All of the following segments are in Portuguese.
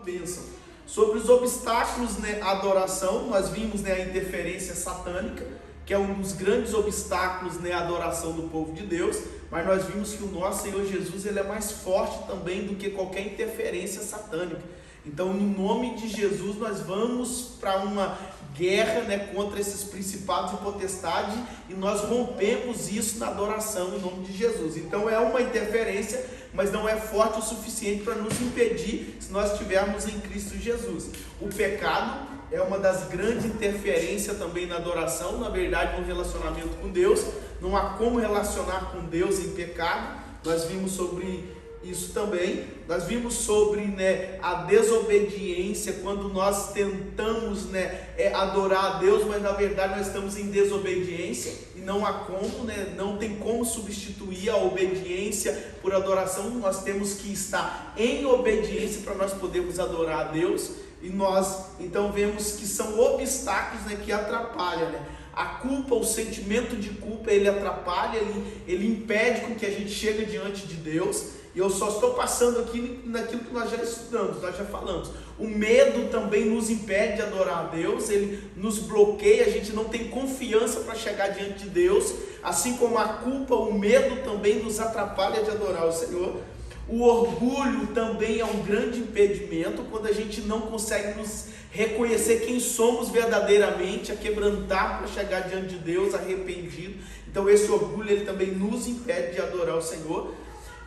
bênção. Sobre os obstáculos, né, à adoração, nós vimos, né, a interferência satânica, que é um dos grandes obstáculos, né, à adoração do povo de Deus, mas nós vimos que o nosso Senhor Jesus, ele é mais forte também do que qualquer interferência satânica. Então, no nome de Jesus, nós vamos para uma guerra, né, contra esses principados e potestades, e nós rompemos isso na adoração em nome de Jesus. Então é uma interferência, mas não é forte o suficiente para nos impedir se nós estivermos em Cristo Jesus. O pecado é uma das grandes interferências também na adoração, na verdade no relacionamento com Deus. Não há como relacionar com Deus em pecado. Nós vimos sobre isso também. Nós vimos sobre, né, a desobediência, quando nós tentamos, né, adorar a Deus, mas na verdade nós estamos em desobediência, e não há como, né, não tem como substituir a obediência por adoração. Nós temos que estar em obediência para nós podermos adorar a Deus, e nós então vemos que são obstáculos, né, que atrapalham, né? A culpa, o sentimento de culpa, ele atrapalha, ele impede com que a gente chegue diante de Deus. E eu só estou passando aqui naquilo que nós já estudamos, nós já falamos. O medo também nos impede de adorar a Deus, ele nos bloqueia, a gente não tem confiança para chegar diante de Deus. Assim como a culpa, o medo também nos atrapalha de adorar o Senhor. O orgulho também é um grande impedimento, quando a gente não consegue nos reconhecer quem somos verdadeiramente, a quebrantar para chegar diante de Deus arrependido. Então esse orgulho, ele também nos impede de adorar o Senhor.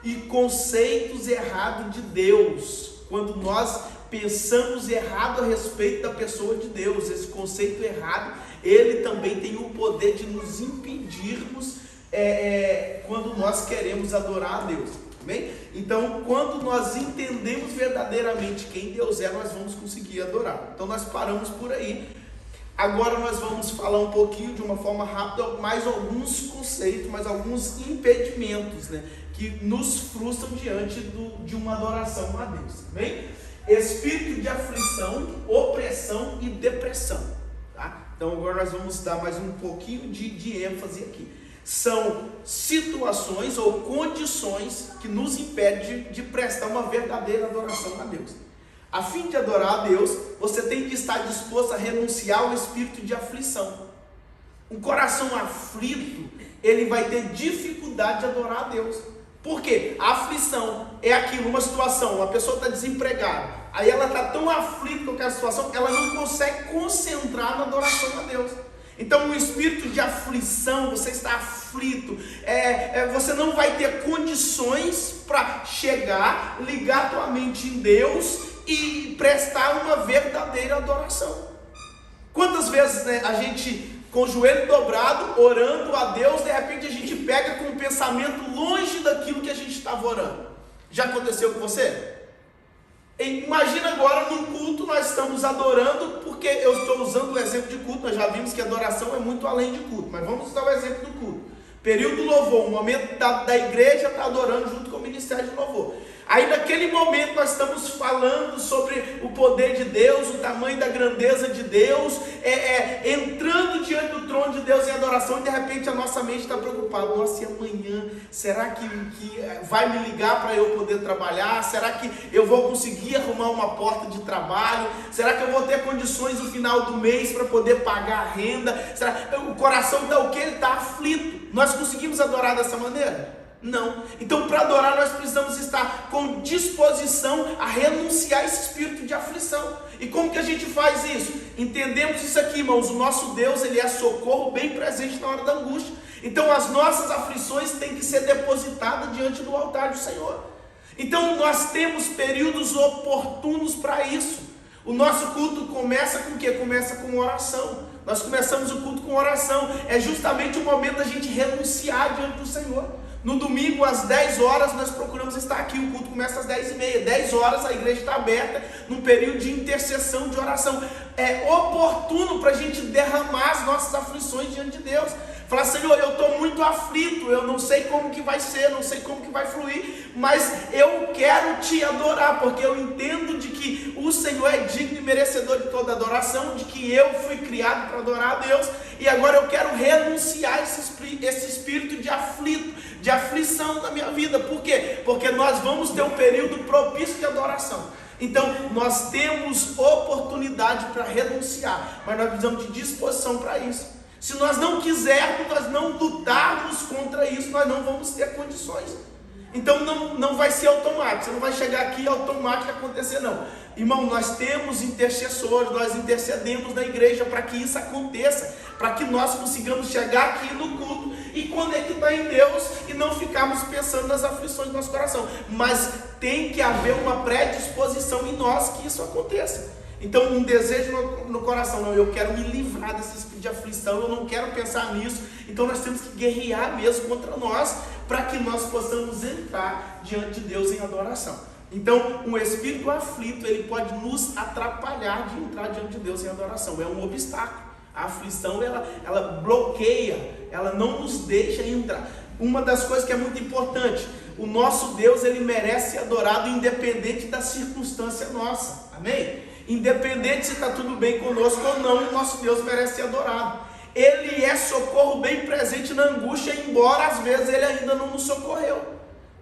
E conceitos errados de Deus, quando nós pensamos errado a respeito da pessoa de Deus, esse conceito errado, ele também tem o poder de nos impedirmos quando nós queremos adorar a Deus. Bem? Então, quando nós entendemos verdadeiramente quem Deus é, nós vamos conseguir adorar. Então nós paramos por aí. Agora nós vamos falar um pouquinho, de uma forma rápida, mais alguns conceitos, mais alguns impedimentos, né, que nos frustram diante de uma adoração a Deus. Bem? Espírito de aflição, opressão e depressão. Tá? Então agora nós vamos dar mais um pouquinho de ênfase aqui. São situações ou condições que nos impedem de prestar uma verdadeira adoração a Deus. A fim de adorar a Deus, você tem que estar disposto a renunciar ao espírito de aflição. Um coração aflito, ele vai ter dificuldade de adorar a Deus. Por quê? A aflição é aquilo, uma situação, uma pessoa está desempregada, aí ela está tão aflita com aquela situação que ela não consegue concentrar na adoração a Deus. Então, o espírito de aflição, você está aflito, você não vai ter condições para chegar, ligar a tua mente em Deus e prestar uma verdadeira adoração. Quantas vezes, né, a gente, com o joelho dobrado, orando a Deus, de repente a gente pega com o pensamento longe daquilo que a gente estava orando? Já aconteceu com você? Imagina agora num culto, nós estamos adorando, porque eu estou usando o exemplo de culto, nós já vimos que adoração é muito além de culto, mas vamos usar o exemplo do culto. Período do louvor, o momento da igreja está adorando junto com o ministério de louvor. Aí naquele momento nós estamos falando sobre o poder de Deus, o tamanho da grandeza de Deus, entrando diante do trono de Deus em adoração, e de repente a nossa mente está preocupada. Nossa, e amanhã? Será que vai me ligar para eu poder trabalhar? Será que eu vou conseguir arrumar uma porta de trabalho? Será que eu vou ter condições no final do mês para poder pagar a renda? O coração está o quê? Ele está aflito. Nós conseguimos adorar dessa maneira? Não. Então, para adorar, nós precisamos estar com disposição a renunciar a esse espírito de aflição. E como que a gente faz isso? Entendemos isso aqui, irmãos. O nosso Deus, ele é socorro bem presente na hora da angústia. Então, as nossas aflições têm que ser depositadas diante do altar do Senhor. Então, nós temos períodos oportunos para isso. O nosso culto começa com o quê? Começa com oração. Nós começamos o culto com oração. É justamente o momento da gente renunciar diante do Senhor. No domingo, às 10 horas, nós procuramos estar aqui. O culto começa às 10h30. 10 horas a igreja está aberta, num período de intercessão, de oração. É oportuno para a gente derramar as nossas aflições diante de Deus. Falar: Senhor, eu estou muito aflito, eu não sei como que vai ser, não sei como que vai fluir, mas eu quero te adorar, porque eu entendo de que o Senhor é digno e merecedor de toda adoração, de que eu fui criado para adorar a Deus, e agora eu quero renunciar esse espírito de aflição na minha vida. Por quê? Porque nós vamos ter um período propício de adoração. Então nós temos oportunidade para renunciar, mas nós precisamos de disposição para isso. Se nós não quisermos, nós não lutarmos contra isso, nós não vamos ter condições. Então não vai ser automático, você não vai chegar aqui e automático acontecer, não. Irmão, nós temos intercessores, nós intercedemos na igreja para que isso aconteça, para que nós consigamos chegar aqui no culto e conectar em Deus e não ficarmos pensando nas aflições do nosso coração. Mas tem que haver uma predisposição em nós que isso aconteça. Então, um desejo no coração, não, eu quero me livrar desse espírito de aflição, eu não quero pensar nisso. Então nós temos que guerrear mesmo contra nós, para que nós possamos entrar diante de Deus em adoração. Então, um espírito aflito, ele pode nos atrapalhar de entrar diante de Deus em adoração, é um obstáculo. A aflição, ela bloqueia, ela não nos deixa entrar. Uma das coisas que é muito importante, o nosso Deus, ele merece ser adorado independente da circunstância nossa, amém? Independente se está tudo bem conosco ou não, o nosso Deus merece ser adorado. Ele é socorro bem presente na angústia, embora às vezes ele ainda não nos socorreu,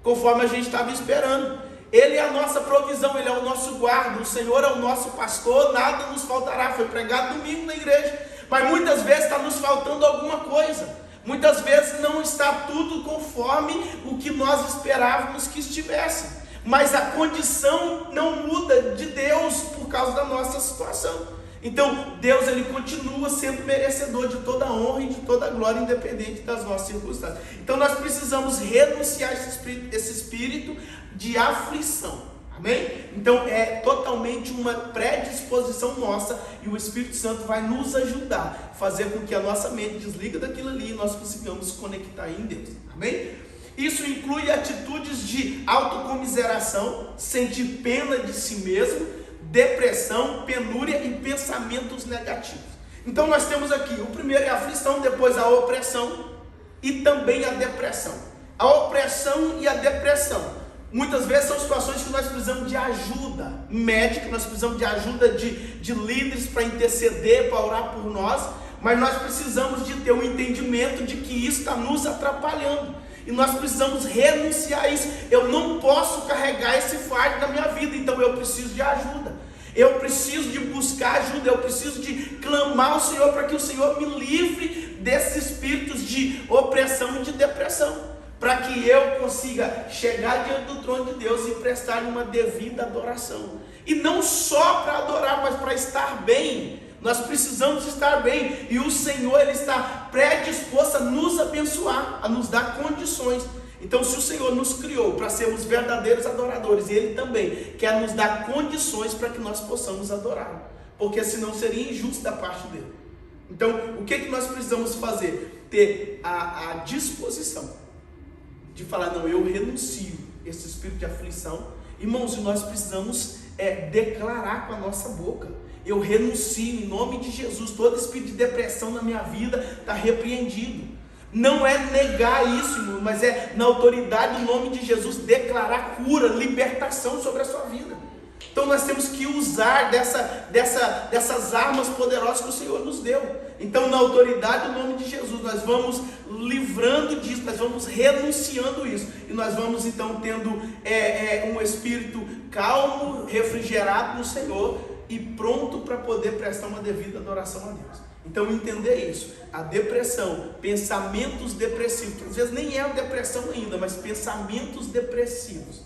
conforme a gente estava esperando. Ele é a nossa provisão, ele é o nosso guarda, o Senhor é o nosso pastor, nada nos faltará. Foi pregado domingo na igreja, mas muitas vezes está nos faltando alguma coisa. Muitas vezes não está tudo conforme o que nós esperávamos que estivesse. Mas a condição não muda de Deus por causa da nossa situação. Então Deus, ele continua sendo merecedor de toda a honra e de toda a glória, independente das nossas circunstâncias. Então nós precisamos renunciar esse espírito de aflição, amém? Então é totalmente uma predisposição nossa, e o Espírito Santo vai nos ajudar a fazer com que a nossa mente desliga daquilo ali e nós consigamos conectar em Deus, amém? Isso inclui atitudes de autocomiseração, sentir pena de si mesmo, depressão, penúria e pensamentos negativos. Então nós temos aqui, o primeiro é a aflição, depois a opressão e também a depressão. A opressão e a depressão, muitas vezes são situações que nós precisamos de ajuda médica, nós precisamos de ajuda de líderes para interceder, para orar por nós, mas nós precisamos de ter um entendimento de que isso está nos atrapalhando. E nós precisamos renunciar a isso. Eu não posso carregar esse fardo na minha vida, então eu preciso de ajuda. Eu preciso de buscar ajuda, eu preciso de clamar ao Senhor para que o Senhor me livre desses espíritos de opressão e de depressão, para que eu consiga chegar diante do trono de Deus e prestar uma devida adoração. E não só para adorar, mas para estar bem. Nós precisamos estar bem, e o Senhor, ele está predisposto a nos abençoar, a nos dar condições. Então, se o Senhor nos criou para sermos verdadeiros adoradores, e Ele também quer nos dar condições para que nós possamos adorá-lo, porque senão seria injusto da parte dele. Então, o que nós precisamos fazer? Ter a disposição de falar, não, eu renuncio esse espírito de aflição. Irmãos, e nós precisamos declarar com a nossa boca, eu renuncio em nome de Jesus, todo espírito de depressão na minha vida está repreendido. Não é negar isso, irmão, mas é na autoridade do nome de Jesus declarar cura, libertação sobre a sua vida. Então nós temos que usar dessas armas poderosas que o Senhor nos deu. Então, na autoridade do nome de Jesus, nós vamos livrando disso, nós vamos renunciando isso, e nós vamos então tendo um espírito calmo, refrigerado no Senhor e pronto para poder prestar uma devida adoração a Deus. Então, entender isso, a depressão, pensamentos depressivos, que às vezes nem é a depressão ainda, mas pensamentos depressivos,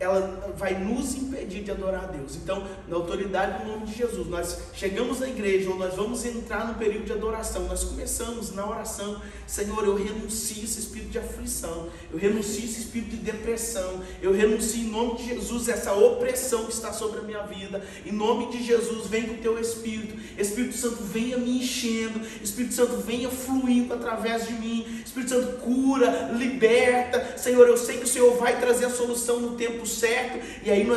ela vai nos impedir de adorar a Deus. Então, na autoridade do nome de Jesus, nós chegamos na igreja, ou nós vamos entrar no período de adoração, nós começamos na oração, Senhor, eu renuncio esse espírito de aflição, eu renuncio esse espírito de depressão, eu renuncio em nome de Jesus essa opressão que está sobre a minha vida, em nome de Jesus, vem com o teu Espírito Santo venha me enchendo, Espírito Santo venha fluindo através de mim, Espírito Santo cura, liberta, Senhor, eu sei que o Senhor vai trazer a solução no tempo certo, e aí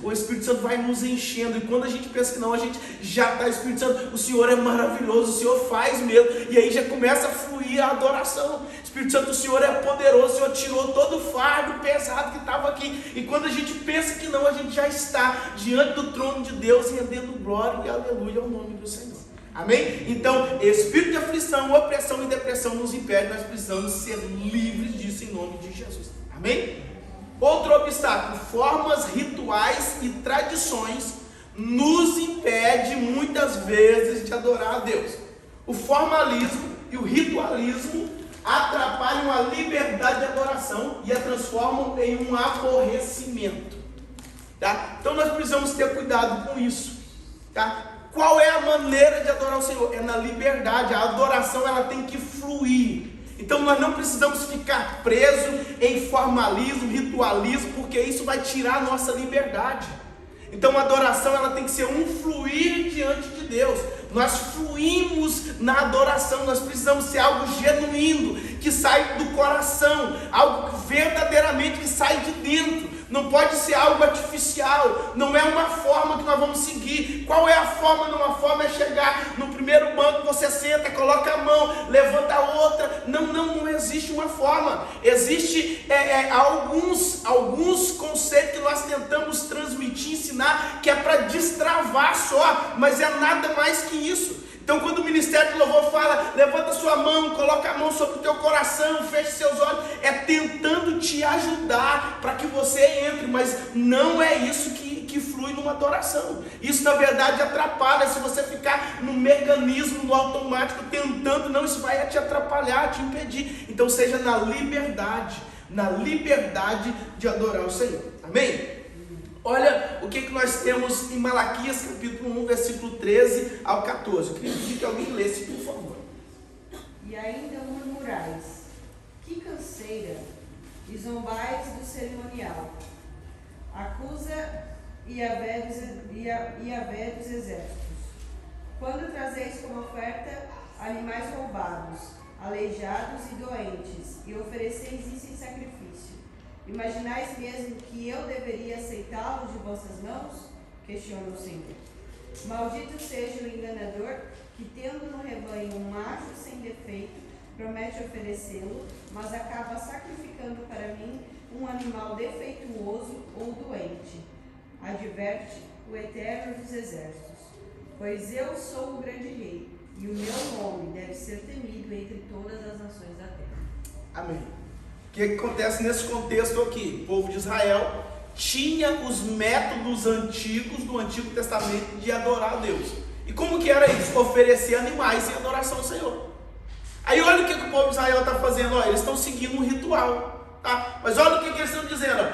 o Espírito Santo vai nos enchendo, e quando a gente pensa que não, a gente já está, Espírito Santo, o Senhor é maravilhoso, o Senhor faz mesmo, e aí já começa a fluir a adoração. Espírito Santo, o Senhor é poderoso, o Senhor tirou todo o fardo pesado que estava aqui, e quando a gente pensa que não, a gente já está diante do trono de Deus, rendendo glória e aleluia ao nome do Senhor. Amém? Então, espírito de aflição, opressão e depressão nos impede, nós precisamos ser livres disso em nome de Jesus. Amém? Outro obstáculo, formas, rituais e tradições nos impede muitas vezes de adorar a Deus. O formalismo e o ritualismo atrapalham a liberdade de adoração e a transformam em um aborrecimento. Tá? Então nós precisamos ter cuidado com isso. Tá? Qual é a maneira de adorar o Senhor? É na liberdade. A adoração ela tem que fluir. Então nós não precisamos ficar presos em formalismo, ritualismo, porque isso vai tirar a nossa liberdade. Então a adoração ela tem que ser um fluir diante de Deus. Nós fluímos na adoração, nós precisamos ser algo genuíno, que sai do coração, algo verdadeiramente que sai de dentro. Não pode ser algo artificial, não é uma forma que nós vamos seguir. Qual é a forma? Não, a forma é chegar no primeiro banco, você senta, coloca a mão, levanta a outra. Não existe uma forma. Existe alguns conceitos que nós tentamos transmitir, ensinar, que é para destravar só, mas é nada mais que isso. Então quando o Ministério de Louvor fala, levanta sua mão, coloca a mão sobre o teu coração, feche seus olhos, é tentando te ajudar para que você entre, mas não é isso que flui numa adoração. Isso na verdade atrapalha. Se você ficar no mecanismo, no automático, tentando, não, isso vai te atrapalhar, te impedir. Então seja na liberdade de adorar o Senhor. Amém? Olha o que nós temos em Malaquias capítulo 1, versículo 13 ao 14. Eu queria pedir que alguém lesse, por favor. E ainda murmurais, que canseira, e zombais do cerimonial. Acusa Yahvé dos exércitos. Quando trazeis como oferta animais roubados, aleijados e doentes, e ofereceis isso em sacrifício, imaginais mesmo que eu deveria aceitá-los de vossas mãos? Questiona o Senhor. Maldito seja o enganador que, tendo no rebanho um macho sem defeito, promete oferecê-lo, mas acaba sacrificando para mim um animal defeituoso ou doente. Adverte o Eterno dos Exércitos. Pois eu sou o grande rei, e o meu nome deve ser temido entre todas as nações da terra. Amém. O que acontece nesse contexto aqui? O povo de Israel tinha os métodos antigos do Antigo Testamento de adorar a Deus. E como que era isso? Oferecer animais em adoração ao Senhor. Aí olha o que o povo de Israel está fazendo. Olha, eles estão seguindo um ritual. Tá? Mas olha o que eles estão dizendo.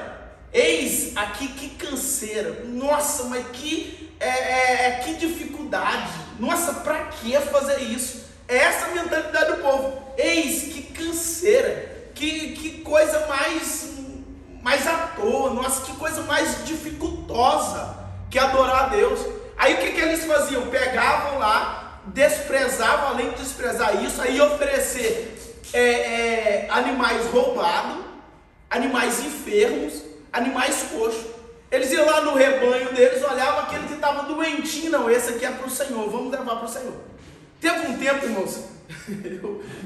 Eis aqui que canseira. Nossa, mas que dificuldade. Nossa, para que fazer isso? É essa a mentalidade do povo. Eis que canseira. Que coisa mais à toa, nossa, que coisa mais dificultosa que adorar a Deus. Aí o que eles faziam? Pegavam lá, desprezavam, além de desprezar isso, aí oferecer animais roubados, animais enfermos, animais coxos. Eles iam lá no rebanho deles, olhavam aquele que estava doentinho, não, esse aqui é para o Senhor, vamos levar para o Senhor. Teve um tempo, irmãos,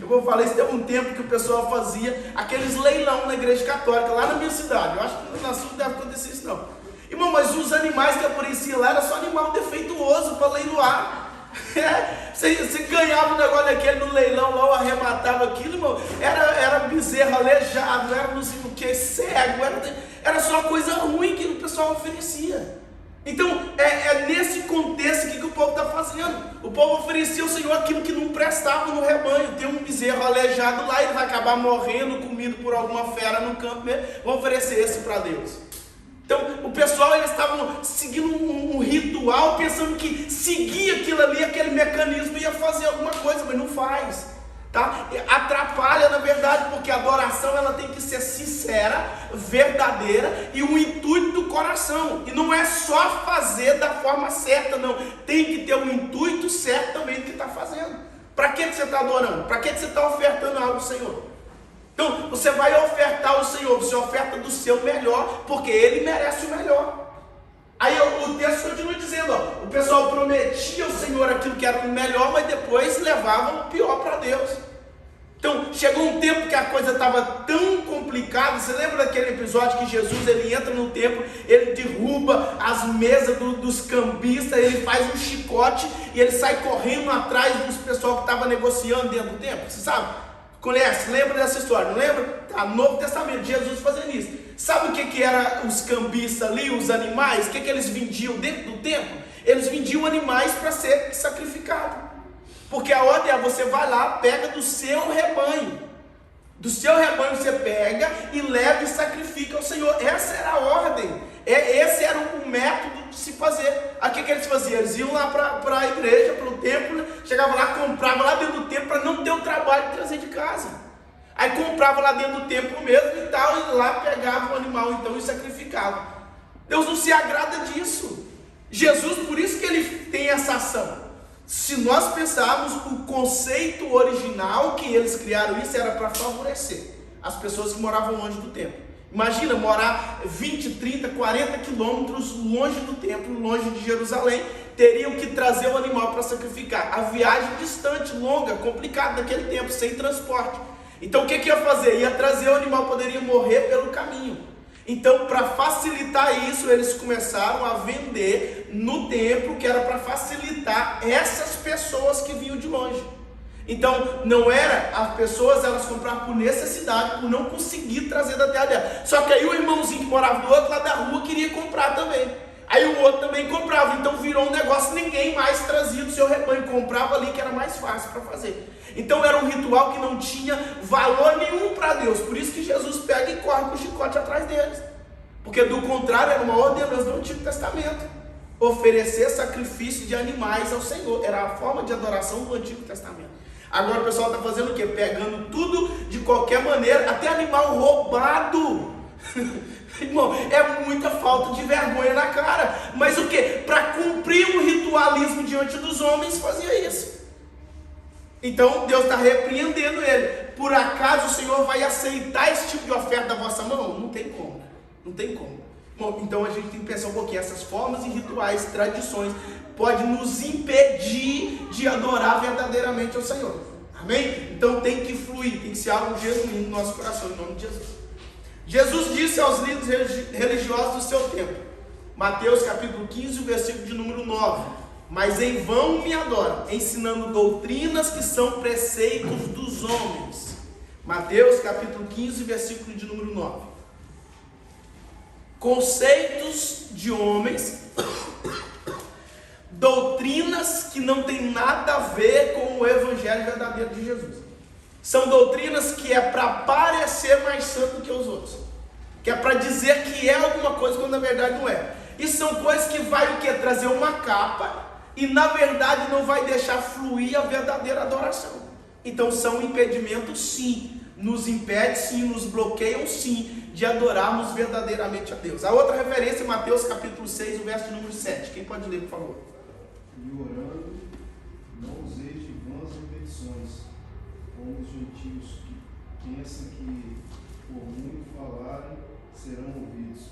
eu vou falar isso, teve um tempo que o pessoal fazia aqueles leilão na igreja católica, lá na minha cidade. Eu acho que na sua não deve acontecer isso não. Irmão, mas os animais que apareciam lá era só animal defeituoso para leiloar. Você ganhava um negócio daquele no leilão lá, ou arrematava aquilo, irmão, era bezerro aleijado, era não sei o que, cego, era só coisa ruim que o pessoal oferecia. Então, é nesse contexto que o povo está fazendo. O povo oferecia ao Senhor aquilo que não prestava no rebanho. Tem um bezerro aleijado lá, ele vai acabar morrendo, comido por alguma fera no campo mesmo. Vão oferecer esse para Deus. Então, o pessoal, eles estavam seguindo um ritual, pensando que seguir aquilo ali, aquele mecanismo ia fazer alguma coisa, mas não faz. Tá? Atrapalha na verdade, porque a adoração ela tem que ser sincera, verdadeira e o intuito do coração, e não é só fazer da forma certa, não, tem que ter o intuito certo também do que está fazendo. Para que você está adorando? Para que você está ofertando algo ao Senhor? Então você vai ofertar ao Senhor, você oferta do seu melhor, porque Ele merece o melhor. Aí o texto continua dizendo, o pessoal prometia ao Senhor aquilo que era o melhor, mas depois levava o pior para Deus. Então chegou um tempo que a coisa estava tão complicada. Você lembra daquele episódio que Jesus ele entra no templo, ele derruba as mesas dos cambistas, ele faz um chicote e ele sai correndo atrás dos pessoal que estava negociando dentro do templo? Você sabe? Conhece? Lembra dessa história? Não lembra? Tá, no Novo Testamento, Jesus fazendo isso. Sabe o que era os cambistas ali, os animais? O que eles vendiam dentro do templo? Eles vendiam animais para ser sacrificado. Porque a ordem é: você vai lá, pega do seu rebanho. Do seu rebanho você pega e leva e sacrifica ao Senhor. Essa era a ordem. Esse era o método de se fazer. Aí o que eles faziam? Eles iam lá para a igreja, para o templo, chegavam lá, compravam lá dentro do templo para não ter o trabalho de trazer de casa. Aí comprava lá dentro do templo mesmo e tal, e lá pegava o animal então e sacrificava. Deus não se agrada disso. Jesus, por isso que ele tem essa ação. Se nós pensarmos, o conceito original que eles criaram isso era para favorecer as pessoas que moravam longe do templo. Imagina morar 20, 30, 40 quilômetros longe do templo, longe de Jerusalém, teriam que trazer o animal para sacrificar. A viagem distante, longa, complicada naquele tempo, sem transporte. Então o que ia fazer? Ia trazer o animal, poderia morrer pelo caminho. Então, para facilitar isso, eles começaram a vender no templo, que era para facilitar essas pessoas que vinham de longe. Então, não era, as pessoas elas compravam por necessidade, por não conseguir trazer da terra dela. Só que aí o irmãozinho que morava do outro lado da rua queria comprar também. Aí o outro também comprava, então virou um negócio, ninguém mais trazia do seu rebanho, comprava ali que era mais fácil para fazer. Então era um ritual que não tinha valor nenhum para Deus, por isso que Jesus pega e corre com o chicote atrás deles. Porque do contrário era uma ordenança do Antigo Testamento, oferecer sacrifício de animais ao Senhor, era a forma de adoração do Antigo Testamento. Agora o pessoal está fazendo o quê? Pegando tudo de qualquer maneira, até animal roubado. Irmão, é muita falta de vergonha na cara. Mas o que? Para cumprir um ritualismo diante dos homens, fazia isso. Então Deus está repreendendo ele. Por acaso o Senhor vai aceitar esse tipo de oferta da vossa mão? Não tem como. Não tem como. Bom, então a gente tem que pensar um pouquinho. Essas formas e rituais, tradições, pode nos impedir de adorar verdadeiramente ao Senhor. Amém? Então tem que fluir, tem que ser algo genuíno no nosso coração, em nome de Jesus. Jesus disse aos líderes religiosos do seu tempo, Mateus capítulo 15, versículo de número 9: mas em vão me adoram, ensinando doutrinas que são preceitos dos homens. Mateus capítulo 15, versículo de número 9. Conceitos de homens, doutrinas que não tem nada a ver com o evangelho verdadeiro de Jesus. São doutrinas que é para parecer mais santo do que os outros, que é para dizer que é alguma coisa quando na verdade não é. E são coisas que vai o quê? Trazer uma capa e na verdade não vai deixar fluir a verdadeira adoração. Então são impedimentos sim, nos impede sim, nos bloqueiam sim de adorarmos verdadeiramente a Deus. A outra referência é Mateus capítulo 6, o verso número 7. Quem pode ler, por favor? E orando, não useis de vãs repetições, como os gentios que pensam que por muito falarem serão ouvidos.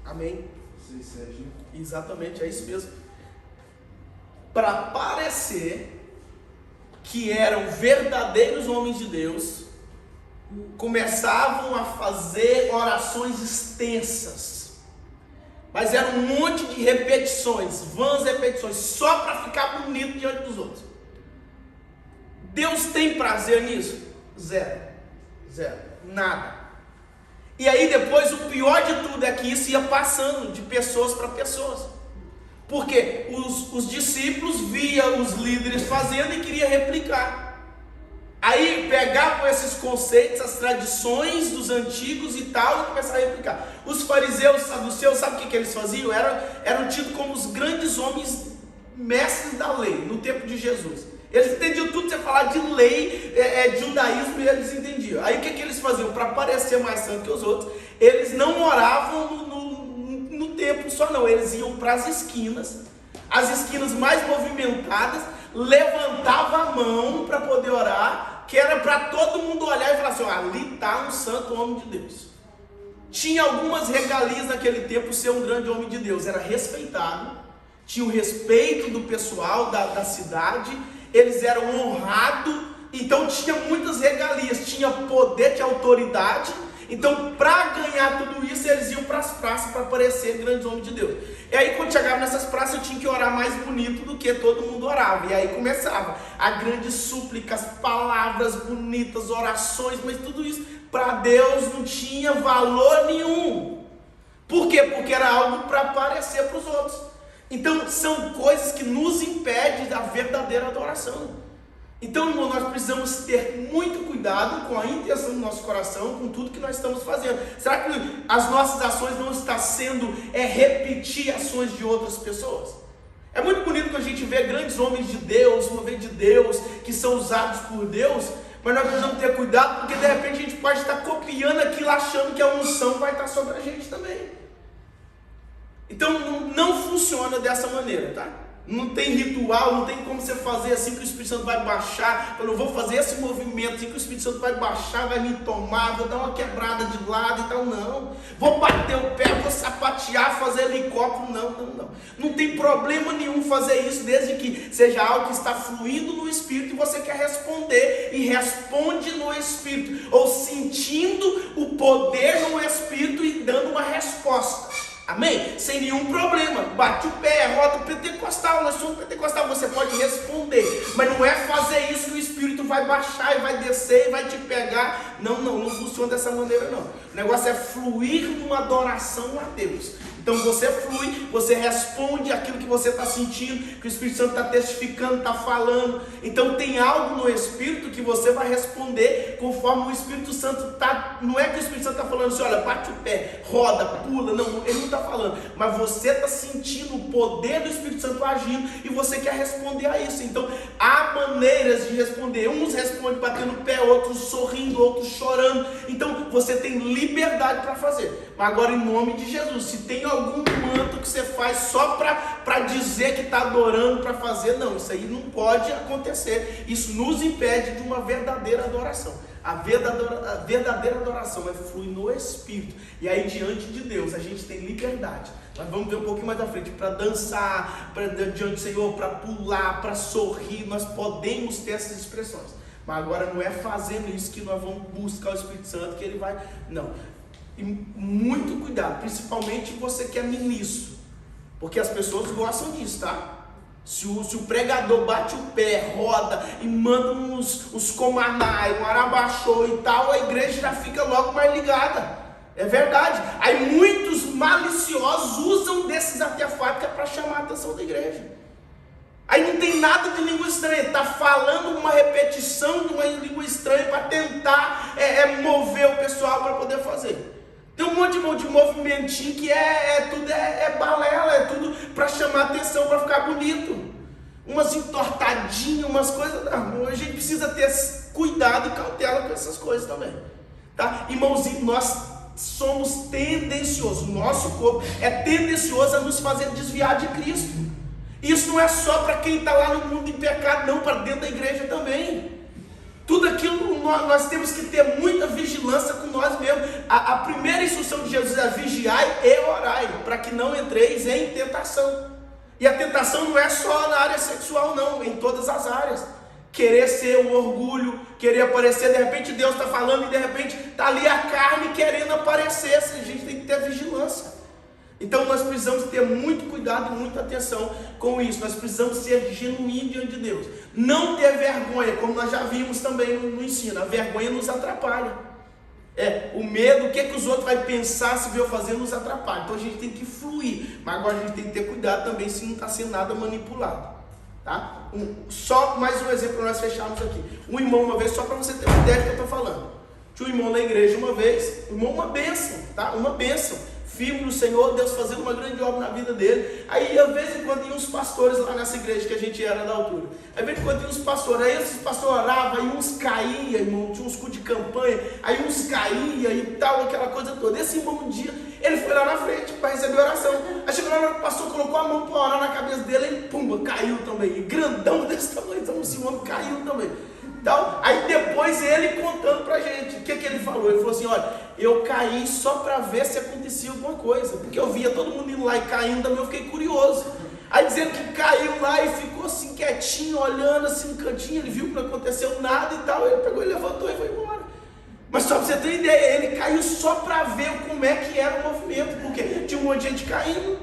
Amém? 6, 7, né? Exatamente, é isso mesmo. Para parecer que eram verdadeiros homens de Deus, começavam a fazer orações extensas, mas era um monte de repetições, vãs repetições, só para ficar bonito diante dos outros. Deus tem prazer nisso? Zero, nada. E aí depois o pior de tudo é que isso ia passando de pessoas para pessoas, porque os discípulos viam os líderes fazendo e queriam replicar. Aí pegavam esses conceitos, as tradições dos antigos e tal, e começaram a replicar. Os fariseus, os saduceus, sabe o que eles faziam? Eram tidos como os grandes homens mestres da lei, no tempo de Jesus. Eles entendiam tudo, você falar de lei, judaísmo, e eles entendiam. Aí o que eles faziam? Para parecer mais santo que os outros, eles não oravam no templo só não, eles iam para as esquinas mais movimentadas, levantavam a mão para poder orar, que era para todo mundo olhar e falar assim: ali está um santo homem de Deus. Tinha algumas regalias naquele tempo ser um grande homem de Deus, era respeitado, tinha o respeito do pessoal da cidade, eles eram honrados, então tinha muitas regalias, tinha poder, tinha autoridade. Então, para ganhar tudo isso, eles iam para as praças para parecer grandes homens de Deus. E aí, quando chegavam nessas praças, eu tinha que orar mais bonito do que todo mundo orava. chegava, e aí começava a grandes súplicas, palavras bonitas, orações, mas tudo isso para Deus não tinha valor nenhum. Por quê? Porque era algo para aparecer para os outros. Então são coisas que nos impedem da verdadeira adoração. Então, irmão, nós precisamos ter muito cuidado com a intenção do nosso coração, com tudo que nós estamos fazendo. Será que as nossas ações não estão sendo repetir ações de outras pessoas? É muito bonito quando a gente vê grandes homens de Deus, mover de Deus, que são usados por Deus, mas nós precisamos ter cuidado, porque de repente a gente pode estar copiando aquilo, achando que a unção vai estar sobre a gente também. Então não funciona dessa maneira, tá? Não tem ritual, não tem como você fazer assim que o Espírito Santo vai baixar. Eu não vou fazer esse movimento assim que o Espírito Santo vai baixar, vai me tomar, vou dar uma quebrada de lado e tal, não. Vou bater o pé, vou sapatear, fazer helicóptero, não. Não tem problema nenhum fazer isso, desde que seja algo que está fluindo no Espírito e você quer responder, e responde no Espírito, ou sentindo o poder no Espírito e dando uma resposta. Amém? Sem nenhum problema. Bate o pé, roda pentecostal, nós somos pentecostal, você pode responder, mas não é fazer isso que o Espírito vai baixar e vai descer e vai te pegar. Não funciona dessa maneira não. O negócio é fluir numa adoração a Deus. Então você flui, você responde aquilo que você está sentindo, que o Espírito Santo está testificando, está falando. Então tem algo no Espírito que você vai responder conforme o Espírito Santo está. Não é que o Espírito Santo está falando assim, olha, bate o pé, roda, pula. Não, ele não está falando. Mas você está sentindo o poder do Espírito Santo agindo e você quer responder a isso. Então há maneiras de responder. Uns respondem batendo o pé, outros sorrindo, outros chorando. Então você tem liberdade para fazer. Mas agora, em nome de Jesus, se tem algum manto que você faz só para dizer que está adorando, para fazer, não, isso aí não pode acontecer. Isso nos impede de uma verdadeira adoração. A verdadeira adoração é fluir no Espírito. E aí, diante de Deus, a gente tem liberdade. Nós vamos ver um pouquinho mais à frente, para dançar, para diante do Senhor, para pular, para sorrir. Nós podemos ter essas expressões. Mas agora não é fazendo isso que nós vamos buscar o Espírito Santo, que ele vai... Não. E muito cuidado, principalmente você que é ministro, porque as pessoas gostam disso, tá? Se o pregador bate o pé, roda e manda uns comanai, um arabaxô e tal, a igreja já fica logo mais ligada. É verdade. Aí muitos maliciosos usam desses artefatos para chamar a atenção da igreja. Aí não tem nada de língua estranha, está falando uma repetição de uma língua estranha para tentar mover o pessoal para poder fazer. Tem um monte de movimentinho que tudo balela, é tudo para chamar atenção, para ficar bonito. Umas entortadinhas, umas coisas. Não, a gente precisa ter cuidado e cautela com essas coisas também. Tá? Irmãozinho, nós somos tendenciosos, o nosso corpo é tendencioso a nos fazer desviar de Cristo. Isso não é só para quem está lá no mundo em pecado, não, para dentro da igreja também. Tudo aquilo nós temos que ter muita vigilância com nós mesmos. A primeira instrução de Jesus é vigiai e orai, para que não entreis em tentação. E a tentação não é só na área sexual, não, em todas as áreas. Querer ser o orgulho, querer aparecer, de repente Deus está falando e de repente está ali a carne querendo aparecer. A gente tem que ter vigilância. Então nós precisamos ter muito cuidado e muita atenção com isso. Nós precisamos ser genuínos diante de Deus. Não ter vergonha, como nós já vimos também no ensino. A vergonha nos atrapalha. O medo, o que os outros vão pensar se ver eu fazer, nos atrapalha. Então a gente tem que fluir. Mas agora a gente tem que ter cuidado também se não está sendo nada manipulado. Tá? Só mais um exemplo para nós fecharmos aqui. Um irmão uma vez, só para você ter uma ideia do que eu estou falando. Tinha um irmão na igreja uma vez, uma bênção, tá? Uma bênção. Firme no Senhor, Deus fazendo uma grande obra na vida dele. Aí, de vez em quando, iam uns pastores lá nessa igreja que a gente era da altura. Aí, de vez em quando, iam uns pastores. Aí, esses pastores oravam, aí uns caíam, irmão. Tinha uns cultos de campanha. Aí, uns caíam e tal, aquela coisa toda. Esse irmão, um dia, ele foi lá na frente para receber oração. Aí, chegou lá, o pastor colocou a mão para orar na cabeça dele. Ele, pumba, caiu também. E grandão desse tamanho. Então, esse homem caiu também. Então, aí depois ele contando pra gente, o que ele falou? Ele falou assim, olha, eu caí só para ver se acontecia alguma coisa, porque eu via todo mundo indo lá e caindo, também eu fiquei curioso. Aí dizendo que caiu lá e ficou assim quietinho, olhando assim no cantinho, ele viu que não aconteceu nada e tal, ele pegou e levantou e foi embora. Mas só para você ter uma ideia, ele caiu só para ver como é que era o movimento, porque tinha um monte de gente caindo.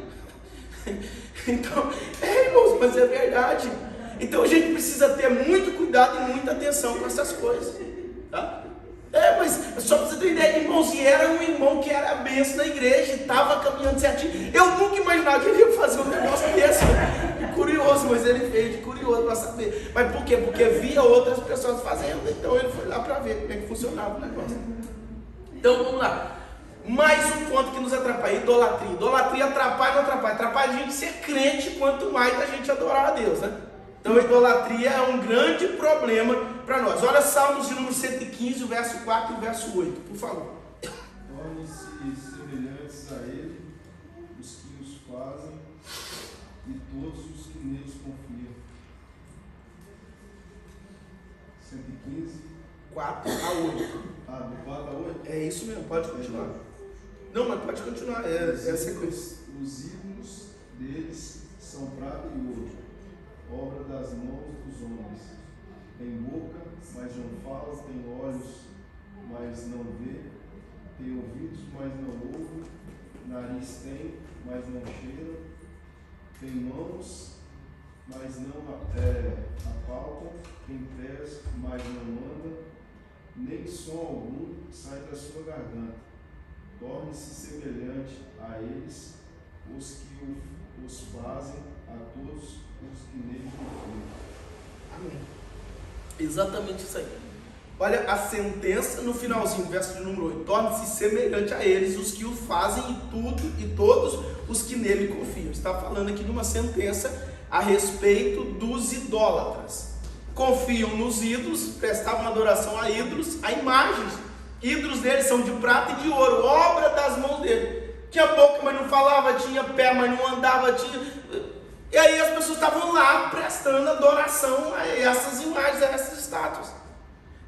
Então, irmãos, mas é verdade. Então a gente precisa ter muito cuidado e muita atenção com essas coisas, tá? Mas só para você ter ideia, irmãos, e era um irmão que era benção na igreja e estava caminhando certinho. Eu nunca imaginava que ele ia fazer um negócio desse. Curioso, mas ele fez de curioso para saber. Mas por quê? Porque via outras pessoas fazendo, então ele foi lá para ver como é que funcionava o negócio. Então vamos lá. Mais um ponto que nos atrapalha, idolatria. Idolatria atrapalha ou não atrapalha? Atrapalha a gente ser crente, quanto mais a gente adorar a Deus, né? Então a idolatria é um grande problema para nós. Olha Salmos de número 115, o verso 4 e o verso 8, por favor. Tornem-se semelhantes a ele os que os fazem e todos os que neles confiam. 115. 4 a 8. Do 4 a 8? É isso mesmo, pode continuar. Não, mas pode continuar, é a sequência. Os ídolos deles são prata e ouro, obra das mãos dos homens. Tem boca, mas não fala, tem olhos, mas não vê, tem ouvidos, mas não ouve, nariz tem, mas não cheira, tem mãos, mas não apalpam, tem pés, mas não anda, nem som algum sai da sua garganta. Torne-se semelhante a eles os que os fazem, a todos os que nele confiam. Amém. Exatamente isso aí. Olha a sentença no finalzinho, verso de número 8. Torne-se semelhante a eles os que o fazem e todos os que nele confiam. Está falando aqui de uma sentença a respeito dos idólatras. Confiam nos ídolos, prestavam adoração a ídolos, a imagens. Ídolos deles são de prata e de ouro, obra das mãos dele. Tinha boca, mas não falava, tinha pé, mas não andava, E aí as pessoas estavam lá prestando adoração a essas imagens, a essas estátuas.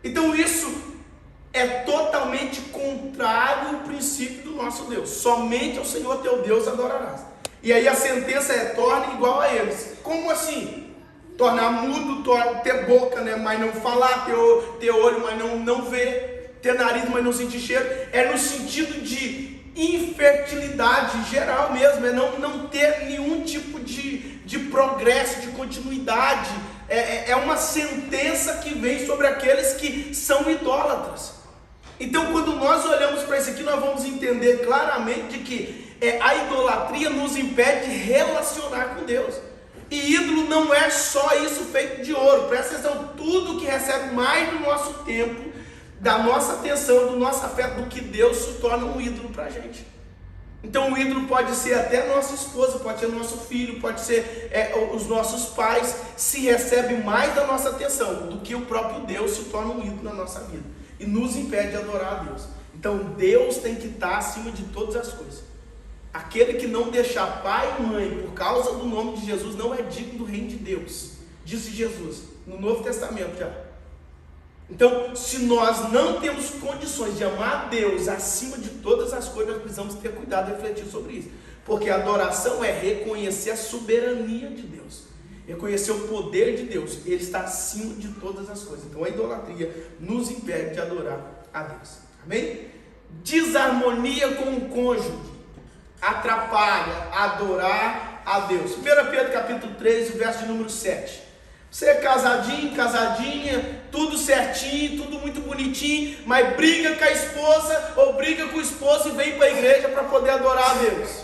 Então isso é totalmente contrário ao princípio do nosso Deus. Somente ao Senhor teu Deus adorarás. E aí a sentença é: torne igual a eles. Como assim? Tornar mudo, ter boca, né, mas não falar, ter olho, mas não ver, ter nariz, mas não sentir cheiro. É no sentido de infertilidade geral mesmo, é não ter nenhum tipo de progresso, de continuidade. É uma sentença que vem sobre aqueles que são idólatras. Então quando nós olhamos para isso aqui, nós vamos entender claramente que a idolatria nos impede de relacionar com Deus. E ídolo não é só isso feito de ouro. Presta atenção, tudo que recebe mais do nosso tempo, da nossa atenção, do nosso afeto, do que Deus, se torna um ídolo para a gente. Então o ídolo pode ser até nossa esposa, pode ser nosso filho, pode ser os nossos pais. Se recebe mais da nossa atenção do que o próprio Deus, se torna um ídolo na nossa vida e nos impede de adorar a Deus. Então Deus tem que estar acima de todas as coisas. Aquele que não deixar pai e mãe por causa do nome de Jesus não é digno do reino de Deus, disse Jesus no Novo Testamento já. Então, se nós não temos condições de amar a Deus acima de todas as coisas, nós precisamos ter cuidado e refletir sobre isso. Porque a adoração é reconhecer a soberania de Deus, reconhecer o poder de Deus. Ele está acima de todas as coisas. Então a idolatria nos impede de adorar a Deus. Amém? Desarmonia com o cônjuge atrapalha adorar a Deus. 1 Pedro capítulo 3, o verso de número 7. Você é casadinho, casadinha, tudo certinho, tudo muito bonitinho, mas briga com a esposa ou briga com o esposo e vem para a igreja para poder adorar a Deus.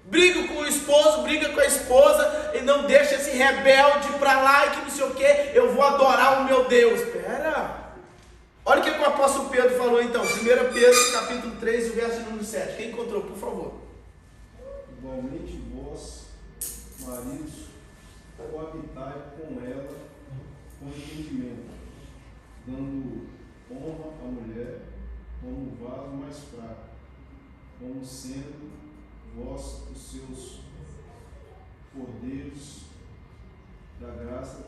Briga com o esposo, briga com a esposa e não deixa esse rebelde para lá e que não sei o que, eu vou adorar o meu Deus. Espera! Olha o que o apóstolo Pedro falou então, 1 Pedro capítulo 3, o verso número 7. Quem encontrou, por favor? Igualmente vós, maridos, coabitai com ela com entendimento, dando honra à mulher como vaso mais fraco, como sendo vós os seus cordeiros da graça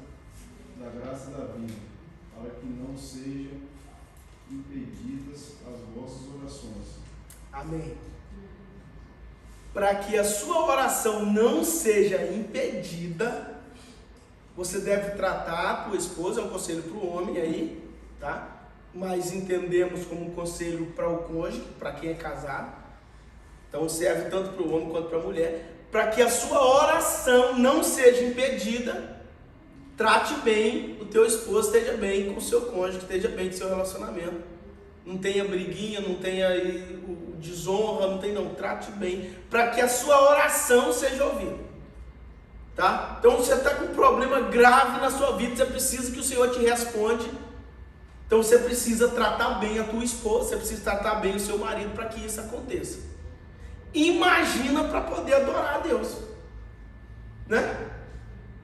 da vida, para que não sejam impedidas as vossas orações. Amém. Para que a sua oração não seja impedida, você deve tratar a tua esposa, é um conselho para o homem aí, tá? Mas entendemos como um conselho para o cônjuge, para quem é casado. Então serve tanto para o homem quanto para a mulher, para que a sua oração não seja impedida, trate bem o teu esposo, esteja bem com o seu cônjuge, esteja bem com o seu relacionamento. Não tenha briguinha, não tenha desonra, não, trate bem, para que a sua oração seja ouvida. Tá? Então você está com um problema grave na sua vida, você precisa que o Senhor te responda. Então você precisa tratar bem a tua esposa, você precisa tratar bem o seu marido para que isso aconteça. Imagina para poder adorar a Deus, né?